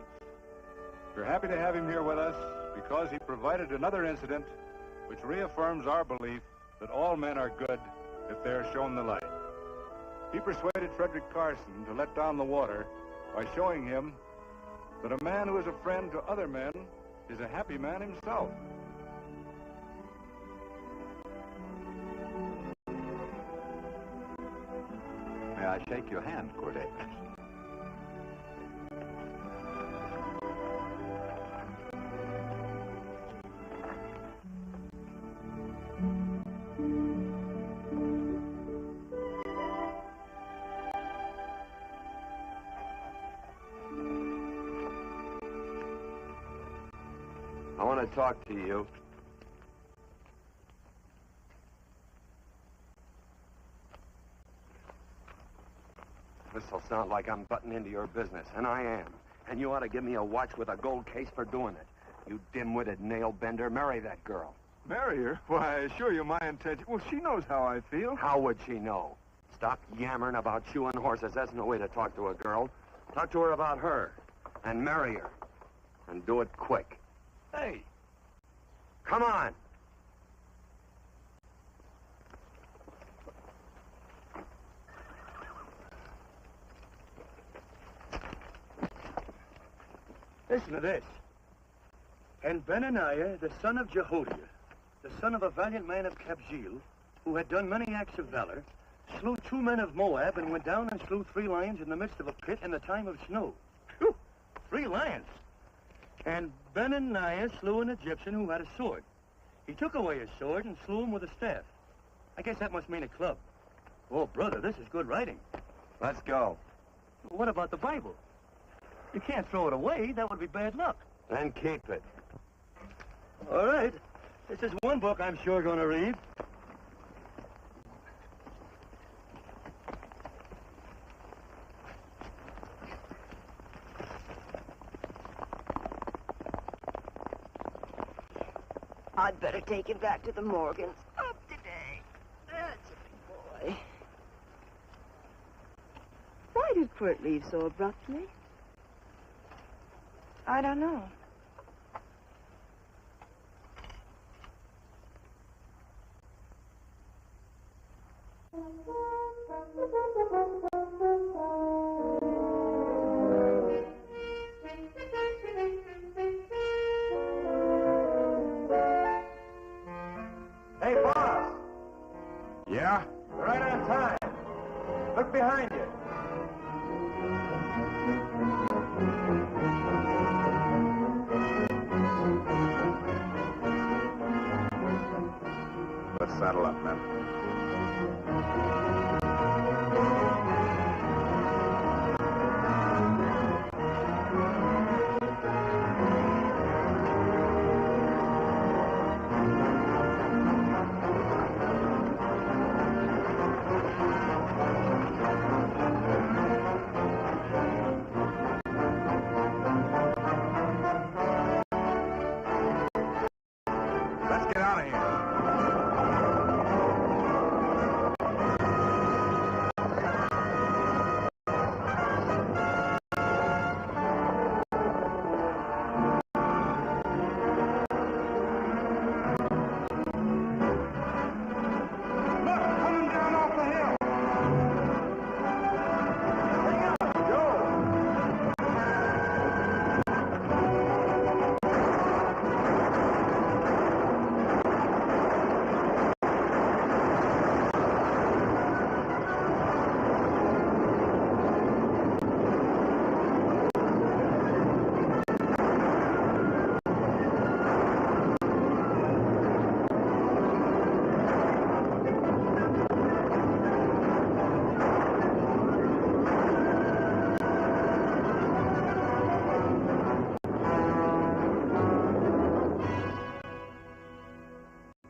We're happy to have him here with us because he provided another incident which reaffirms our belief that all men are good if they are shown the light. He persuaded Frederick Carson to let down the water by showing him that a man who is a friend to other men is a happy man himself. May I shake your hand, Quirt Evans? I want to talk to you. This'll sound like I'm butting into your business, and I am. And you ought to give me a watch with a gold case for doing it. You dim-witted nail-bender, marry that girl. Marry her? Why, I assure you my intention... Well, she knows how I feel. How would she know? Stop yammering about shoeing horses. That's no way to talk to a girl. Talk to her about her, and marry her. And do it quick. Hey. Come on. Listen to this. And Benaniah, the son of Jehoiada, the son of a valiant man of Kabzeel, who had done many acts of valor, slew 2 men of Moab and went down and slew 3 lions in the midst of a pit in the time of snow. Whew, 3 lions. And Benaniah slew an Egyptian who had a sword. He took away his sword and slew him with a staff. I guess that must mean a club. Oh, brother, this is good writing. Let's go. What about the Bible? You can't throw it away. That would be bad luck. Then keep it. All right. This is one book I'm sure going to read. I'd better take him back to the Morgans. Up today. That's a big boy. Why did Quirt leave so abruptly? I don't know. Yeah? Right on time. Look behind you. Let's saddle up, men. Let's get out of here.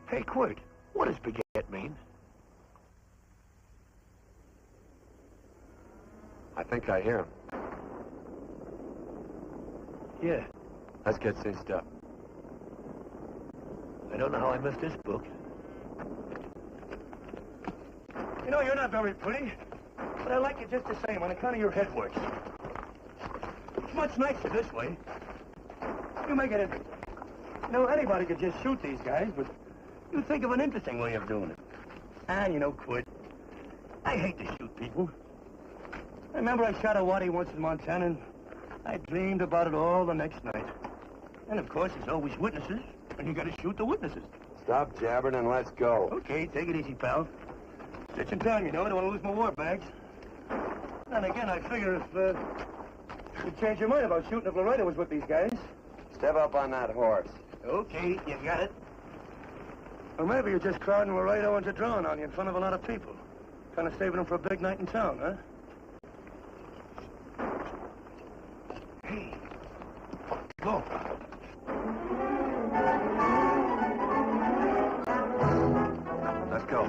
Hey, Quirt, what does baguette mean? I think I hear him. Yeah, Let's get cinched up. I don't know how I missed this book. You know, you're not very pretty, but I like you just the same on account of your head works. It's much nicer this way. You make it interesting. You know, anybody could just shoot these guys, but you think of an interesting way of doing it. And, you know, Quid, I hate to shoot people. I remember I shot a waddy once in Montana, and I dreamed about it all the next night. And, of course, there's always witnesses, and you got to shoot the witnesses. Stop jabbering and let's go. Okay, take it easy, pal. Stitching time, you know. I don't want to lose my war bags. And again, I figure if you'd change your mind about shooting if Loretta was with these guys. Step up on that horse. Okay, you got it. Or maybe you're just crowding Laredo into drawing on you in front of a lot of people. Kind of saving them for a big night in town, huh? Hey, go. Let's go.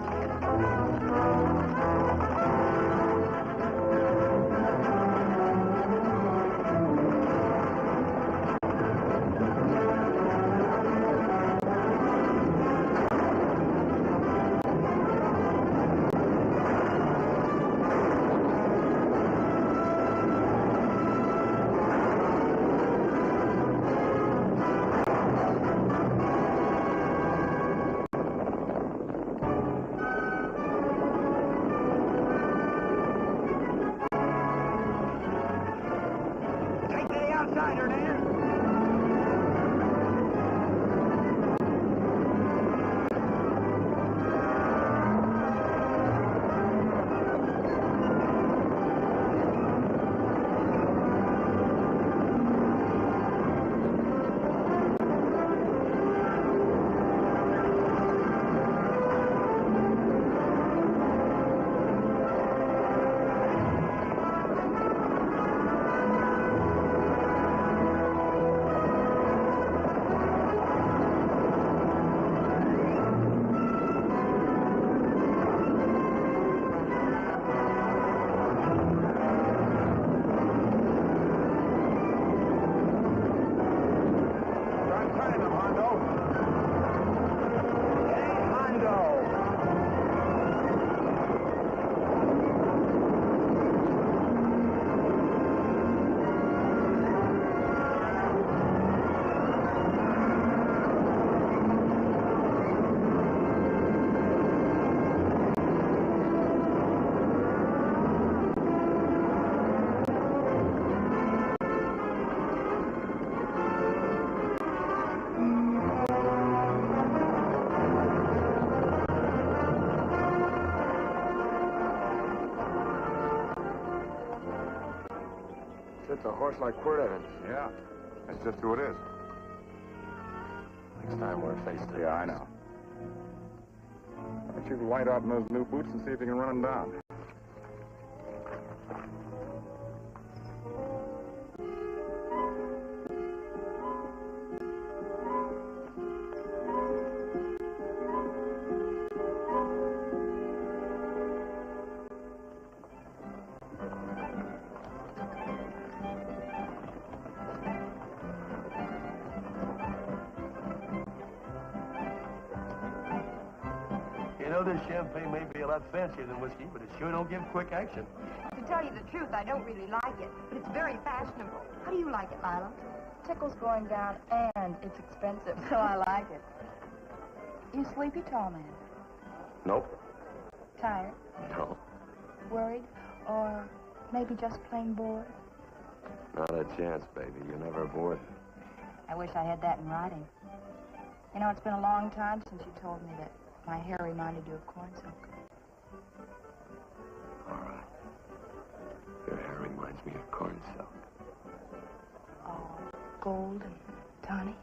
It's a horse like Quirt Evans. Yeah, that's just who it is. Next time we're face to face. Yeah, I know. Why don't you light out in those new boots and see if you can run him down? This champagne may be a lot fancier than whiskey, but it sure don't give quick action. To tell you the truth, I don't really like it, but it's very fashionable. How do you like it, Lila? Tickle's going down, and it's expensive, so I like it. You sleepy, tall man? Nope. Tired? No. Worried? Or maybe just plain bored? Not a chance, baby. You're never bored. I wish I had that in writing. You know, it's been a long time since you told me that my hair reminded you of corn silk. All right. Your hair reminds me of corn silk. All gold and tawny?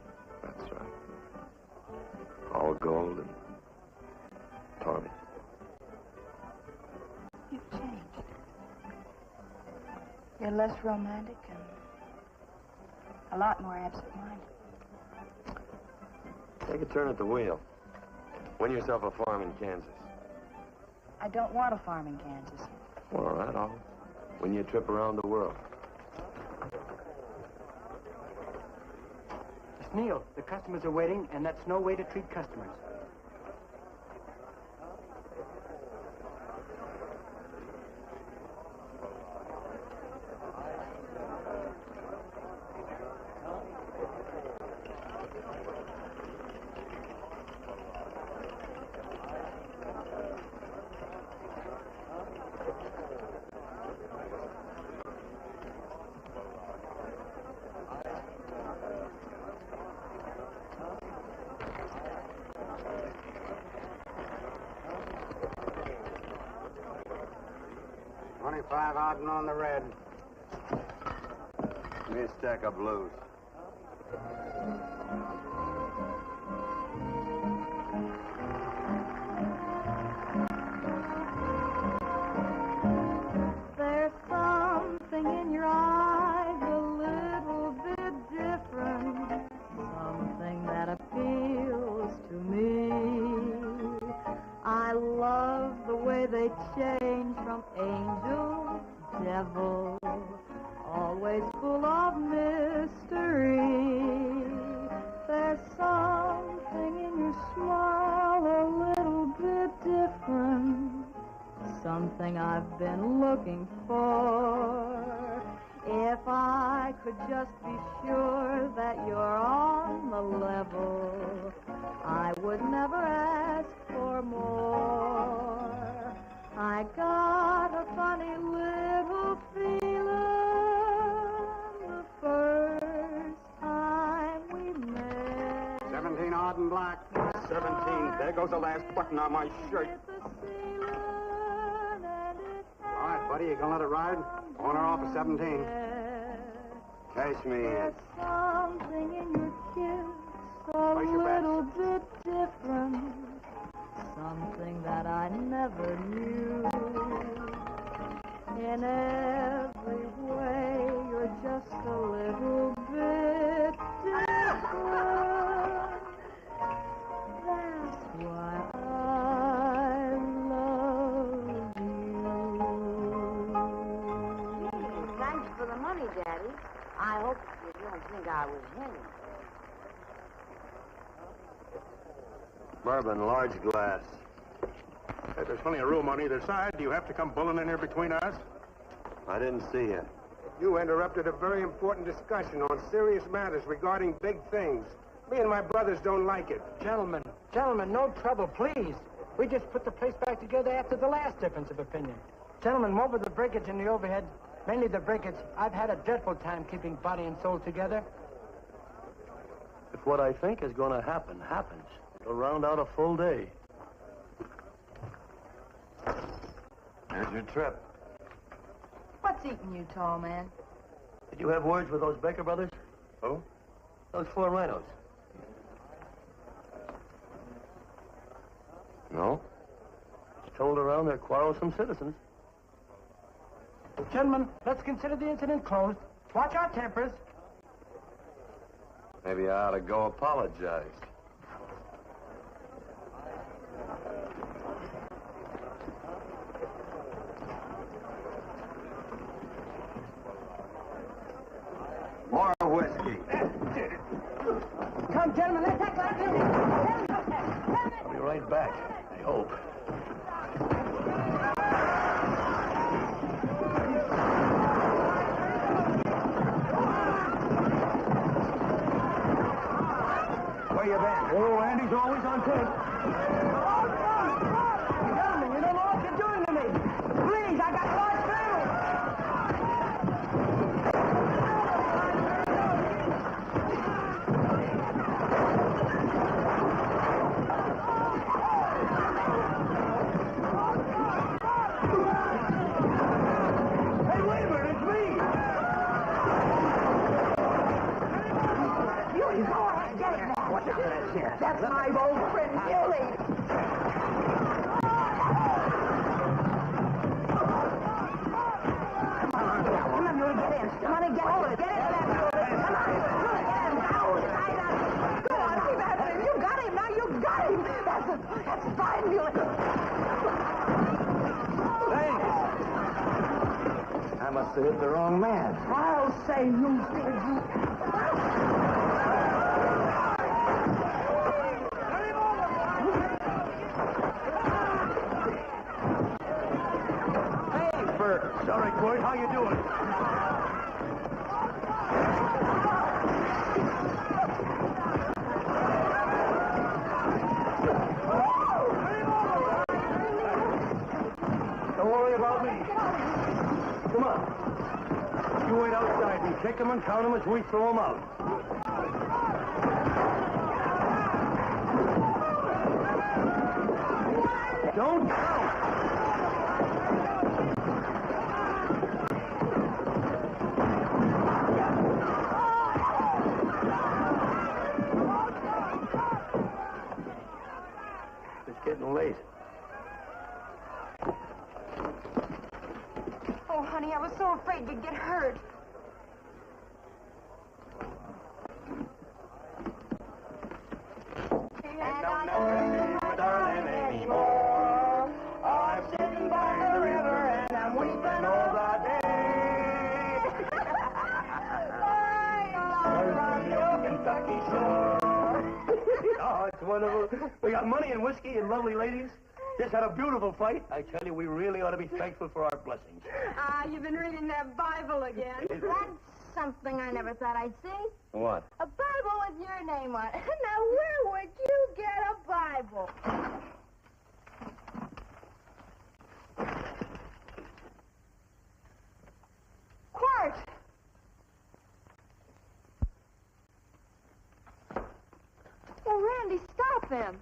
That's right. All gold and tawny. You've changed. You're less romantic and a lot more absent-minded. Take a turn at the wheel. Win yourself a farm in Kansas. I don't want a farm in Kansas. Well, all right, I'll win you a trip around the world. Miss Neal, the customers are waiting, and that's no way to treat customers. $25 odd and on the red. Give me a stack of blues. There's something in your eyes a little bit different, something that appeals to me. I love the way they change from angel to devil, always full of mystery. There's something in your smile a little bit different, something I've been looking for. If I could just be sure that you're on the level, I would never ask for more. I got a funny little feeling the first time we met. 17 odd and black. 17. There goes the last button on my shirt. All right, buddy, you gonna let it ride? On or off at 17. Cash me in. There's something in your kiss a little bit different, something that I never knew. In every way, you're just a little bit different. That's why I love you. Thanks for the money, Daddy. I hope you don't think I was him. Bourbon, large glass. Hey, there's plenty of room on either side. Do you have to come bulling in here between us? I didn't see you. You interrupted a very important discussion on serious matters regarding big things. Me and my brothers don't like it. Gentlemen, no trouble, please. We just put the place back together after the last difference of opinion. Gentlemen, what with the breakage and the overhead, mainly the breakage, I've had a dreadful time keeping body and soul together. If what I think is going to happen happens, it'll round out a full day. Here's your trip. What's eating you, tall man? Did Did you have words with those Baker brothers? Who? Those 4 rhinos. No? It's told around they're quarrelsome citizens. Gentlemen, let's consider the incident closed. Watch our tempers. Maybe I ought to go apologize. More whiskey. Come, gentlemen, let's act like this. I'll be right back, I hope. Where you been? Oh, Andy's always on tape. Gentlemen, you don't know what you're doing to me. Please, I got large family. Hey, wait a minute, it's me! You go ahead, get it now. What's up with that shit? That's my old friend, Billy. Come on, Billy, get in. Come on and get hold of it. Get into that building. Come on, Billy, get in. Now, tight up. Go on, keep at him. You got him. Now you got him. That's fine, Billy. Thanks. I must have hit the wrong man. I'll say you did. Hey, Bert. Sorry, Court. How you doing? Don't worry about me. Come on. You wait outside and check them and count them as we throw them out. Don't count. It's getting late. Oh, honey, I was so afraid you'd get hurt. And I'm not darling anymore. I'm sitting by the river and I'm weeping all the day. From your Kentucky shore. Oh, it's wonderful. We got money and whiskey and lovely ladies. Just had a beautiful fight. I tell you, we really ought to be thankful for our blessings. Ah, you've been reading that Bible again. That's something I never thought I'd see. What? A Bible with your name on it. Now, where would you get a Bible? Quart! Oh, Randy, stop him.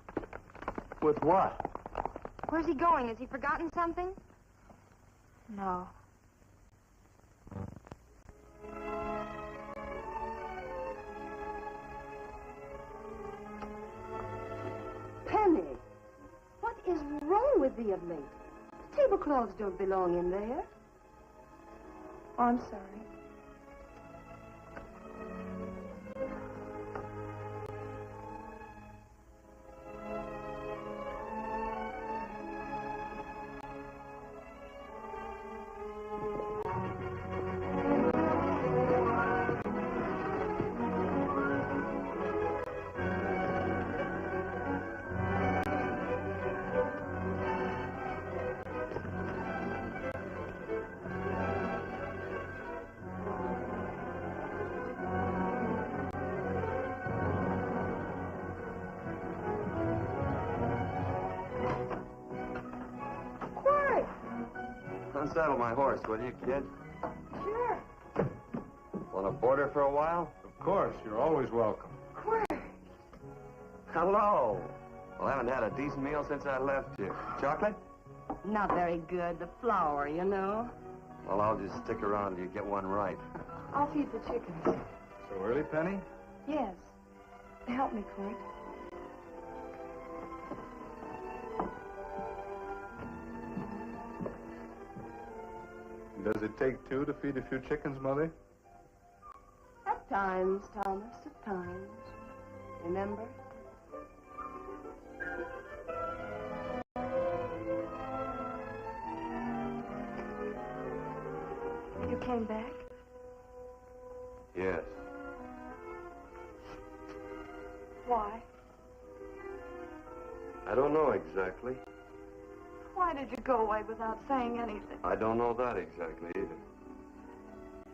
With what? Where's he going? Has he forgotten something? No. Penny, what is wrong with thee of late? Tablecloths don't belong in there. Oh, I'm sorry. Unsaddle my horse, will you, kid? Sure. Want to board her for a while? Of course, you're always welcome. Hello. Well, I haven't had a decent meal since I left here. Chocolate? Not very good. The flour, you know. Well, I'll just stick around till you get one right. I'll feed the chickens. So early, Penny? Yes. Help me, Court. Does it take two to feed a few chickens, Mother? At times, Thomas, at times. Remember? You came back? Yes. Why? I don't know exactly. Why did you go away without saying anything? I don't know that exactly either.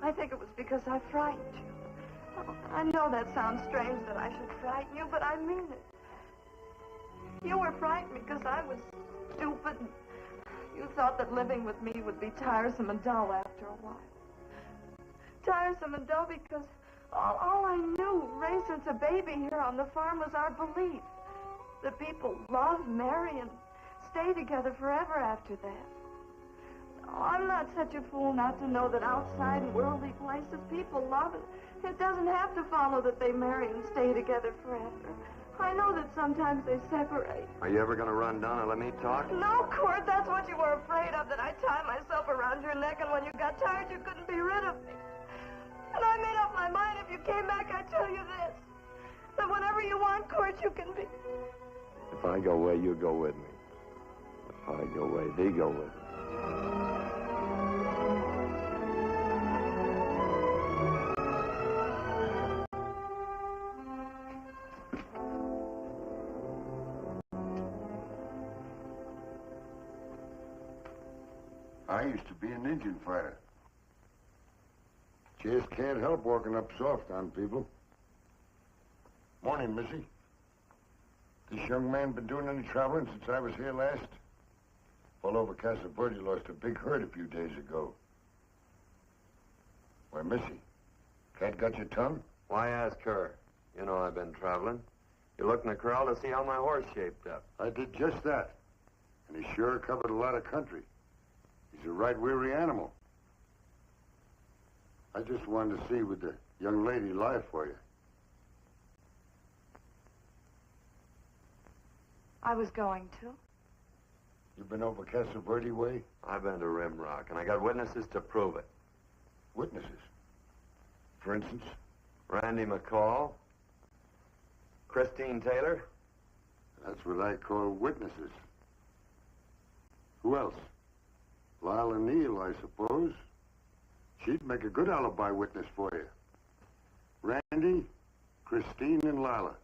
I think it was because I frightened you. Oh, I know that sounds strange that I should frighten you, but I mean it. You were frightened because I was stupid. And you thought that living with me would be tiresome and dull after a while. Tiresome and dull because all I knew, raised since a baby here on the farm, was our belief that people love, marry, and stay together forever after that. Oh, I'm not such a fool not to know that outside in worldly places people love it. It doesn't have to follow that they marry and stay together forever. I know that sometimes they separate. Are you ever going to run down and let me talk? No, Court, that's what you were afraid of, that I'd tie myself around your neck, and when you got tired, you couldn't be rid of me. And I made up my mind, if you came back, I'd tell you this, that whenever you want, Court, you can be... If I go away, you go with me. If I go away, they go with me. I used to be an Indian fighter. Just can't help walking up soft on people. Morning, Missy. This young man been doing any traveling since I was here last? All over Casa Verde lost a big herd a few days ago. Why, Missy, cat got your tongue? Why ask her? You know I've been traveling. You looked in the corral to see how my horse shaped up. I did just that. And he sure covered a lot of country. He's a right weary animal. I just wanted to see would the young lady lie for you. I was going to. You been over Casa Verde way? I've been to Rimrock, and I got witnesses to prove it. Witnesses? For instance? Randy McCall, Christine Taylor. That's what I call witnesses. Who else? Lila Neal, I suppose. She'd make a good alibi witness for you. Randy, Christine, and Lila.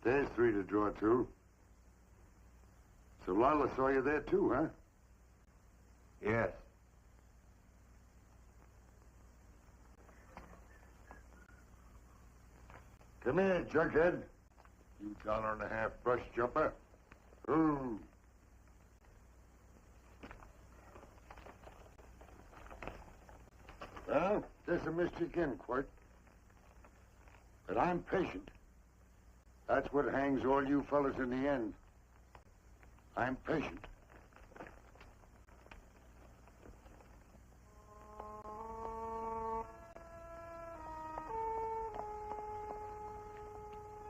There's three to draw to. So Lila saw you there too, huh? Yes. Come here, junkhead. You $1.50 brush jumper. Ooh. Well, this I missed you again, Quirt. But I'm patient. That's what hangs all you fellas in the end. I'm patient.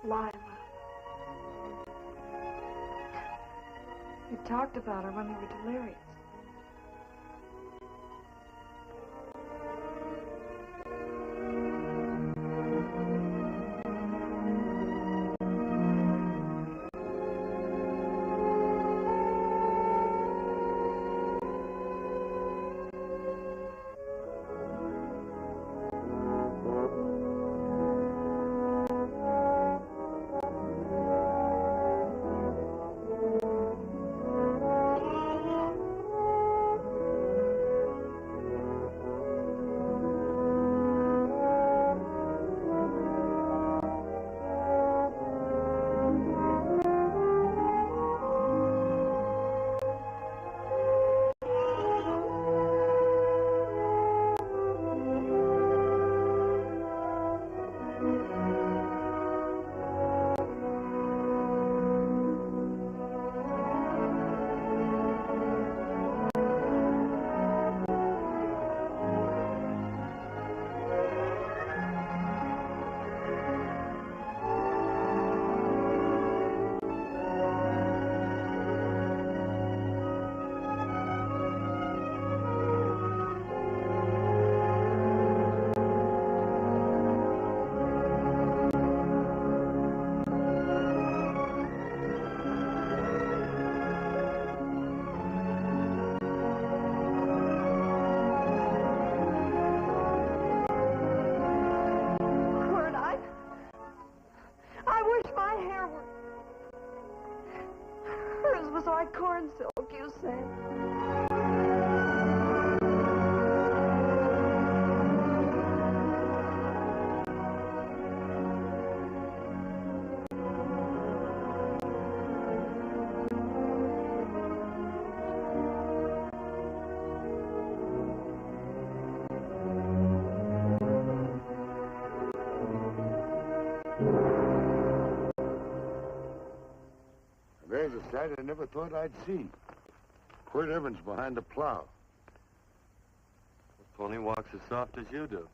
Lila. You talked about her when you were delirious. was like corn silk, you said. There's a sight I never thought I'd see. Quirt Evans behind the plow. The pony walks as soft as you do.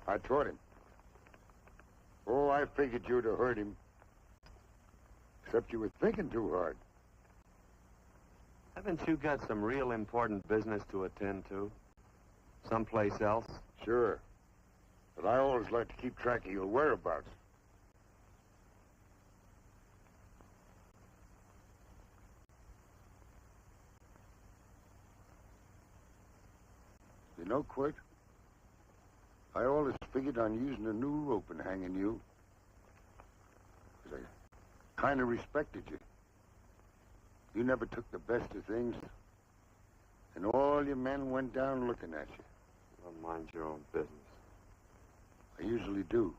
I taught him. Oh, I figured you'd have hurt him. Except you were thinking too hard. Haven't you got some real important business to attend to? Someplace else? Sure. But I always like to keep track of your whereabouts. You know, Quirt, I always figured on using a new rope and hanging you. 'Cause I kind of respected you. You never took the best of things. And all your men went down looking at you. Well, mind your own business. I usually do.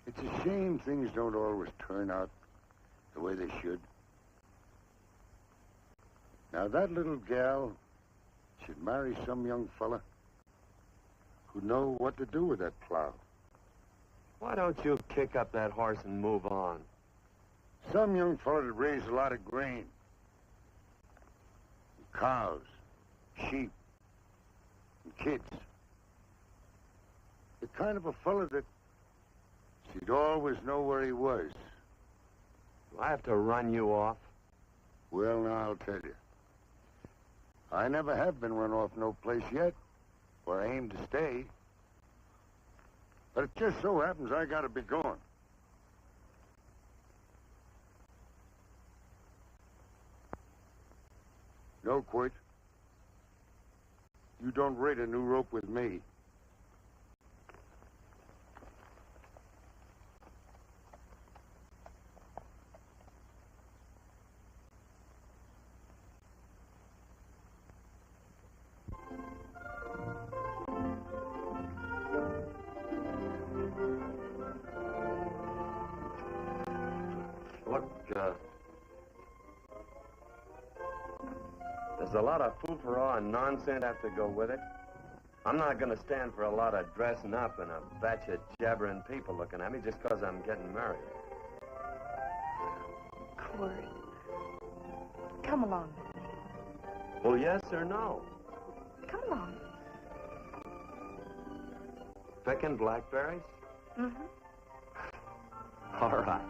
It's a shame things don't always turn out the way they should. Now, that little gal should marry some young fella who'd know what to do with that plow. Why don't you kick up that horse and move on? Some young fella that raised a lot of grain. And cows, sheep, and kids. The kind of a fella that she'd always know where he was. Do I have to run you off? Well, now, I'll tell you. I never have been run off no place yet, where I aim to stay. But it just so happens I gotta be going. No, Quirt. You don't raid a new rope with me. There's a lot of foo-for-all and nonsense have to go with it. I'm not going to stand for a lot of dressing up and a batch of jabbering people looking at me just because I'm getting married. Quirt, come along with me. Well, yes or no? Come along. Picking blackberries? Mm-hmm. All right.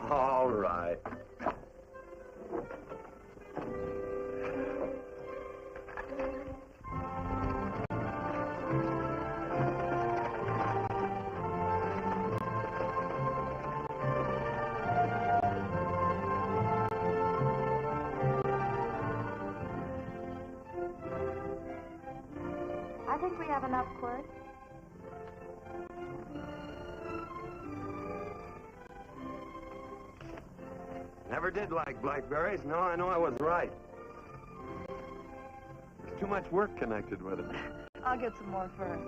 All right. I think we have enough, Quirt. Never did like blackberries. No, I know I was right. There's too much work connected with it. I'll get some more fur.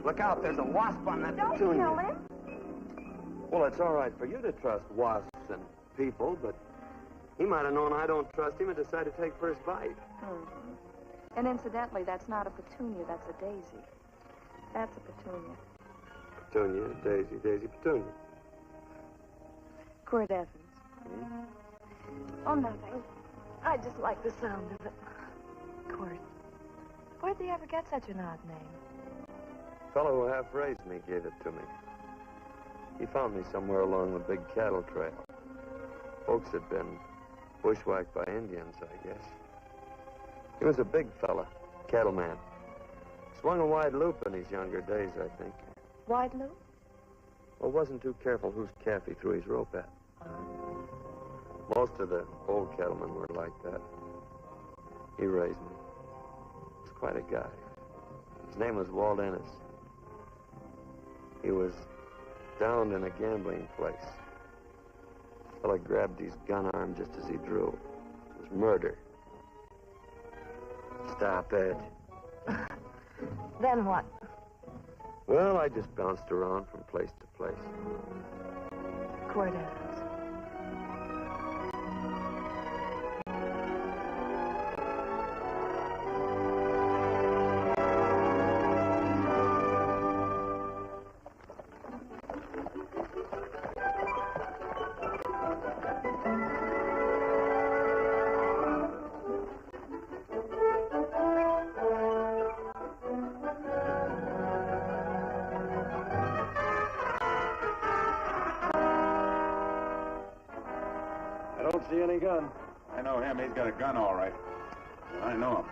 Look out, there's a wasp on that Don't petunia. kill him. Well, it's all right for you to trust wasps and people, but he might have known I don't trust him and decided to take first bite. Mm-hmm. And incidentally, that's not a petunia, that's a daisy. That's a petunia. Petunia, daisy, daisy, petunia. Quirt Evans. Oh, nothing. I just like the sound of it. Quirt. Where'd they ever get such an odd name? The fellow who half raised me gave it to me. He found me somewhere along the big cattle trail. Folks had been bushwhacked by Indians, I guess. He was a big fella, cattleman. Swung a wide loop in his younger days, I think. Wide loop? Well, wasn't too careful whose calf he threw his rope at. Most of the old cattlemen were like that. He raised me. He was quite a guy. His name was Walt Ennis. He was downed in a gambling place. The fella grabbed his gun arm just as he drew. It was murder. Stop it. Then what? Well, I just bounced around from place to place. Quirt Evans. I don't see any gun. I know him. He's got a gun, all right. I know him.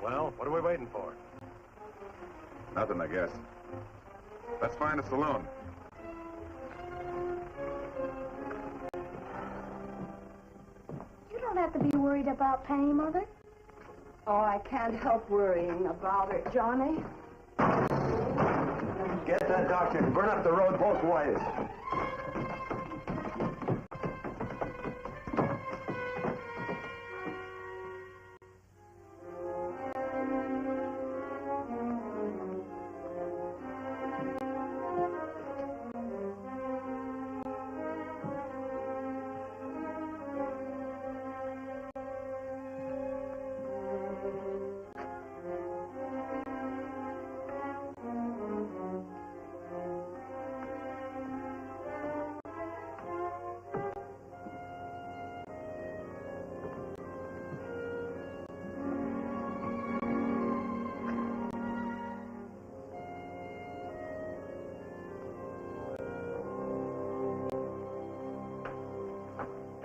Well, what are we waiting for? Nothing, I guess. Let's find a saloon. You don't have to be worried about Penny, Mother. Oh, I can't help worrying about her, Johnny. Get that doctor and burn up the road both ways.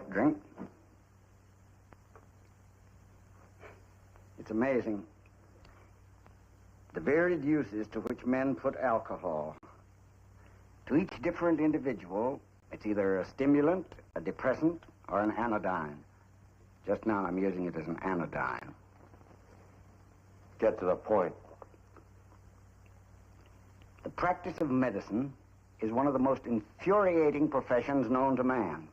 drink. It's amazing. The varied uses to which men put alcohol. To each different individual, it's either a stimulant, a depressant, or an anodyne. Just now, I'm using it as an anodyne. Get to the point. The practice of medicine is one of the most infuriating professions known to man.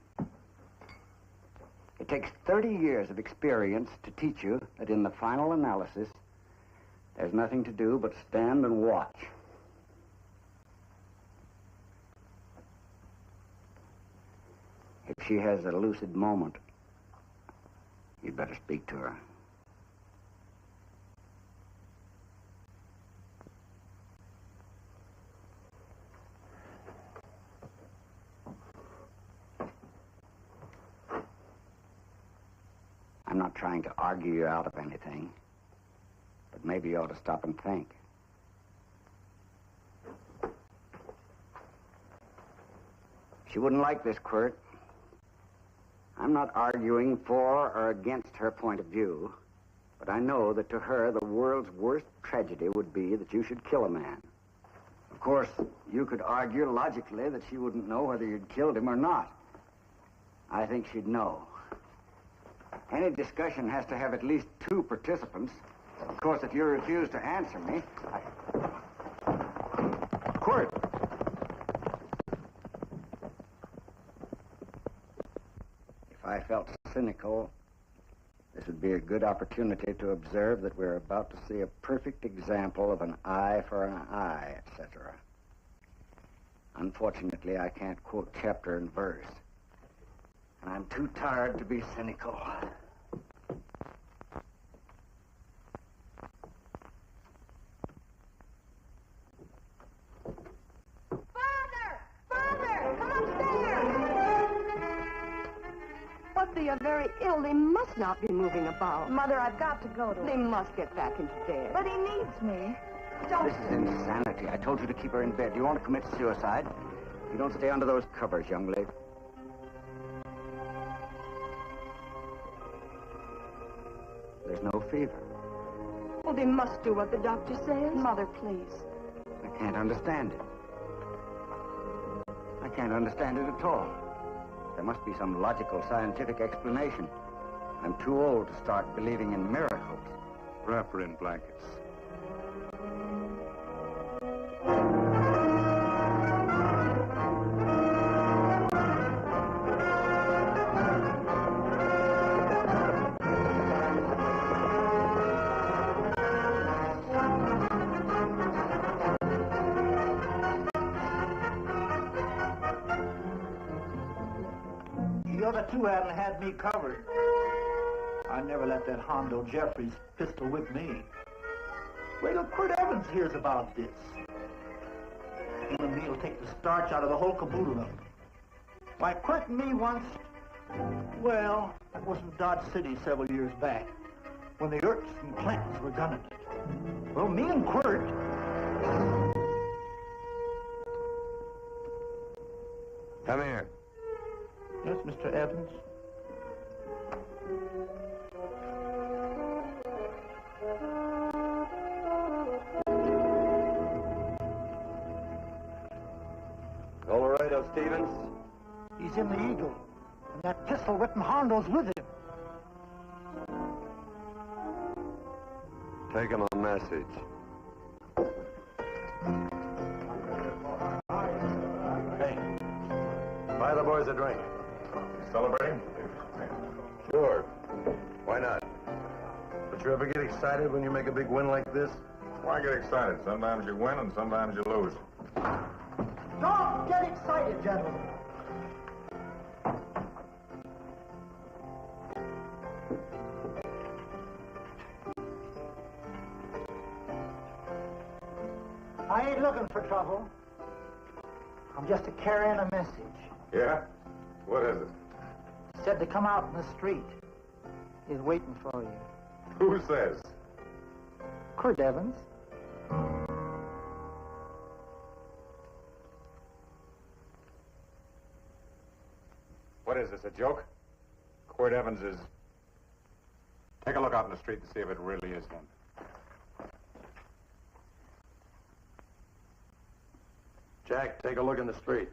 It takes 30 years of experience to teach you that in the final analysis, there's nothing to do but stand and watch. If she has a lucid moment, you'd better speak to her. I'm not trying to argue you out of anything, but maybe you ought to stop and think. She wouldn't like this, Quirt. I'm not arguing for or against her point of view, but I know that to her, the world's worst tragedy would be that you should kill a man. Of course, you could argue logically that she wouldn't know whether you'd killed him or not. I think she'd know. Any discussion has to have at least 2 participants. Of course, if you refuse to answer me, Quirt! If I felt cynical, this would be a good opportunity to observe that we're about to see a perfect example of an eye for an eye, etc. Unfortunately, I can't quote chapter and verse. And I'm too tired to be cynical. Father, come upstairs. But they are very ill. They must not be moving about. Mother, I've got to go to They him. must get back into bed. But he needs me. This is insanity. I told you to keep her in bed. You want to commit suicide? You don't stay under those covers, young lady. There's no fever. Well, they must do what the doctor says. Mother, please. I can't understand it. I can't understand it at all. There must be some logical, scientific explanation. I'm too old to start believing in miracles. Wrap her in blankets. The other 2 hadn't had me covered. I never let that Hondo Jeffries pistol whip me. Wait till Quirt Evans hears about this. Him and me will take the starch out of the whole caboodle of them. Why, Quirt and me once, well, that was in Dodge City several years back, when the Erps and Clantons were gunning it. Well, me and Quirt... Come here. Yes, Mr. Evans? All right, Stevens. He's in the Eagle, and that pistol-whipping Hondo's with him. Take him a message. Hey, buy the boys a drink. Celebrating? Sure. Why not? But you ever get excited when you make a big win like this? Why get excited? Sometimes you win and sometimes you lose. Don't get excited, gentlemen. I ain't looking for trouble. I'm just carrying a message. Yeah? What is it? Said to come out in the street. He's waiting for you. Who says? Quirt Evans. What is this, a joke? Quirt Evans is... Take a look out in the street to see if it really is him. Jack, take a look in the street.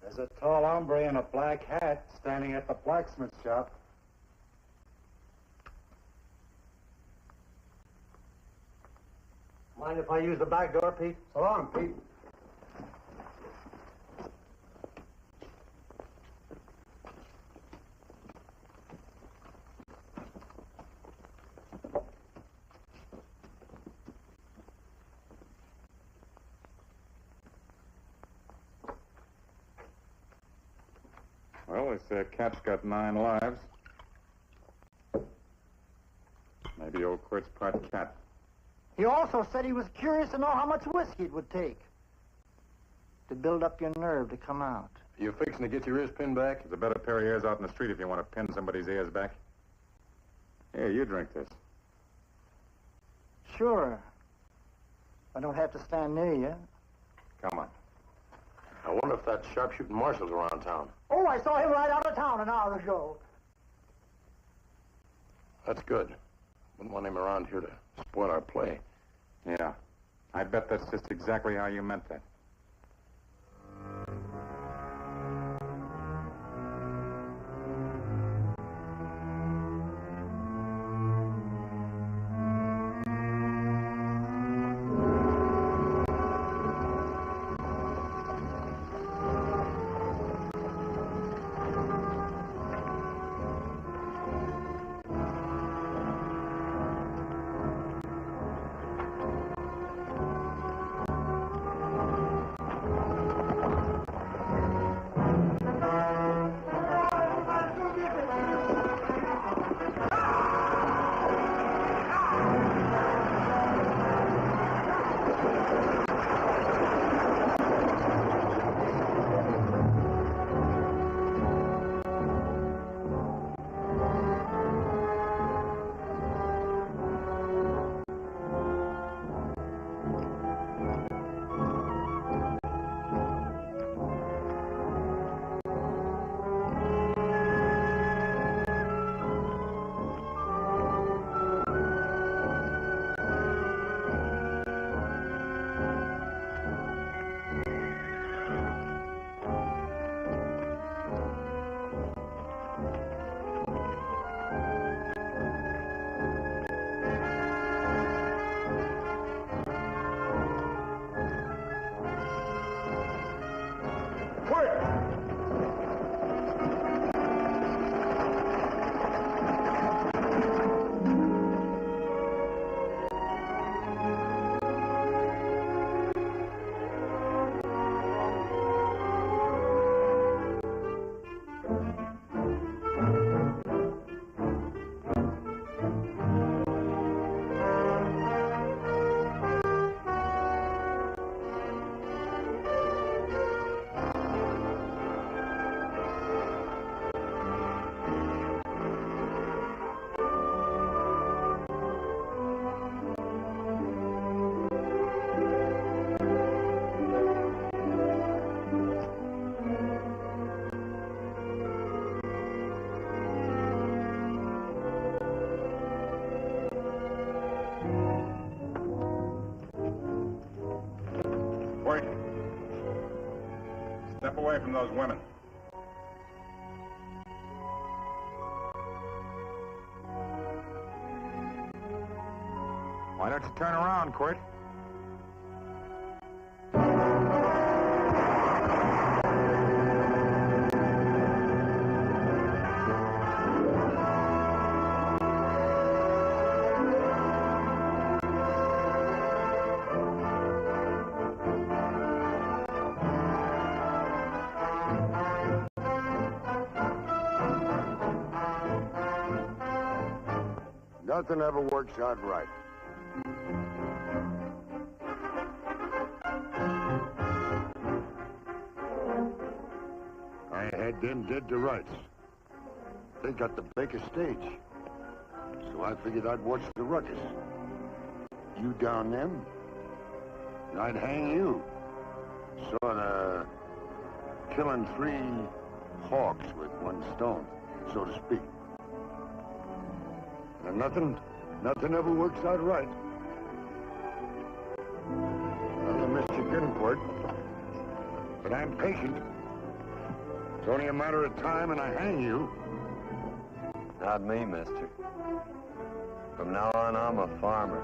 There's a tall hombre in a black hat standing at the blacksmith shop. Mind if I use the back door, Pete? So long, Pete. Well, this cat's got 9 lives. Maybe old Quirt's part cat. He also said he was curious to know how much whiskey it would take to build up your nerve to come out. You fixing to get your ears pinned back? There's a better pair of ears out in the street if you want to pin somebody's ears back. Here, you drink this. Sure. I don't have to stand near you. Come on. I wonder if that sharpshooting marshal's around town. Oh, I saw him right out of town an hour ago. That's good. Wouldn't want him around here to spoil our play. Yeah. I bet that's just exactly how you meant that. Step away from those women. Why don't you turn around, Quirt? Nothing ever works out right. I hate had them dead to rights. They got the Baker stage. So I figured I'd watch the ruckus. You down them, and I'd hang you. Sort of killing 3 hawks with 1 stone, so to speak. And nothing ever works out right. Well, I missed you getting for it. But I'm patient. It's only a matter of time, and I hang you. Not me, mister. From now on, I'm a farmer.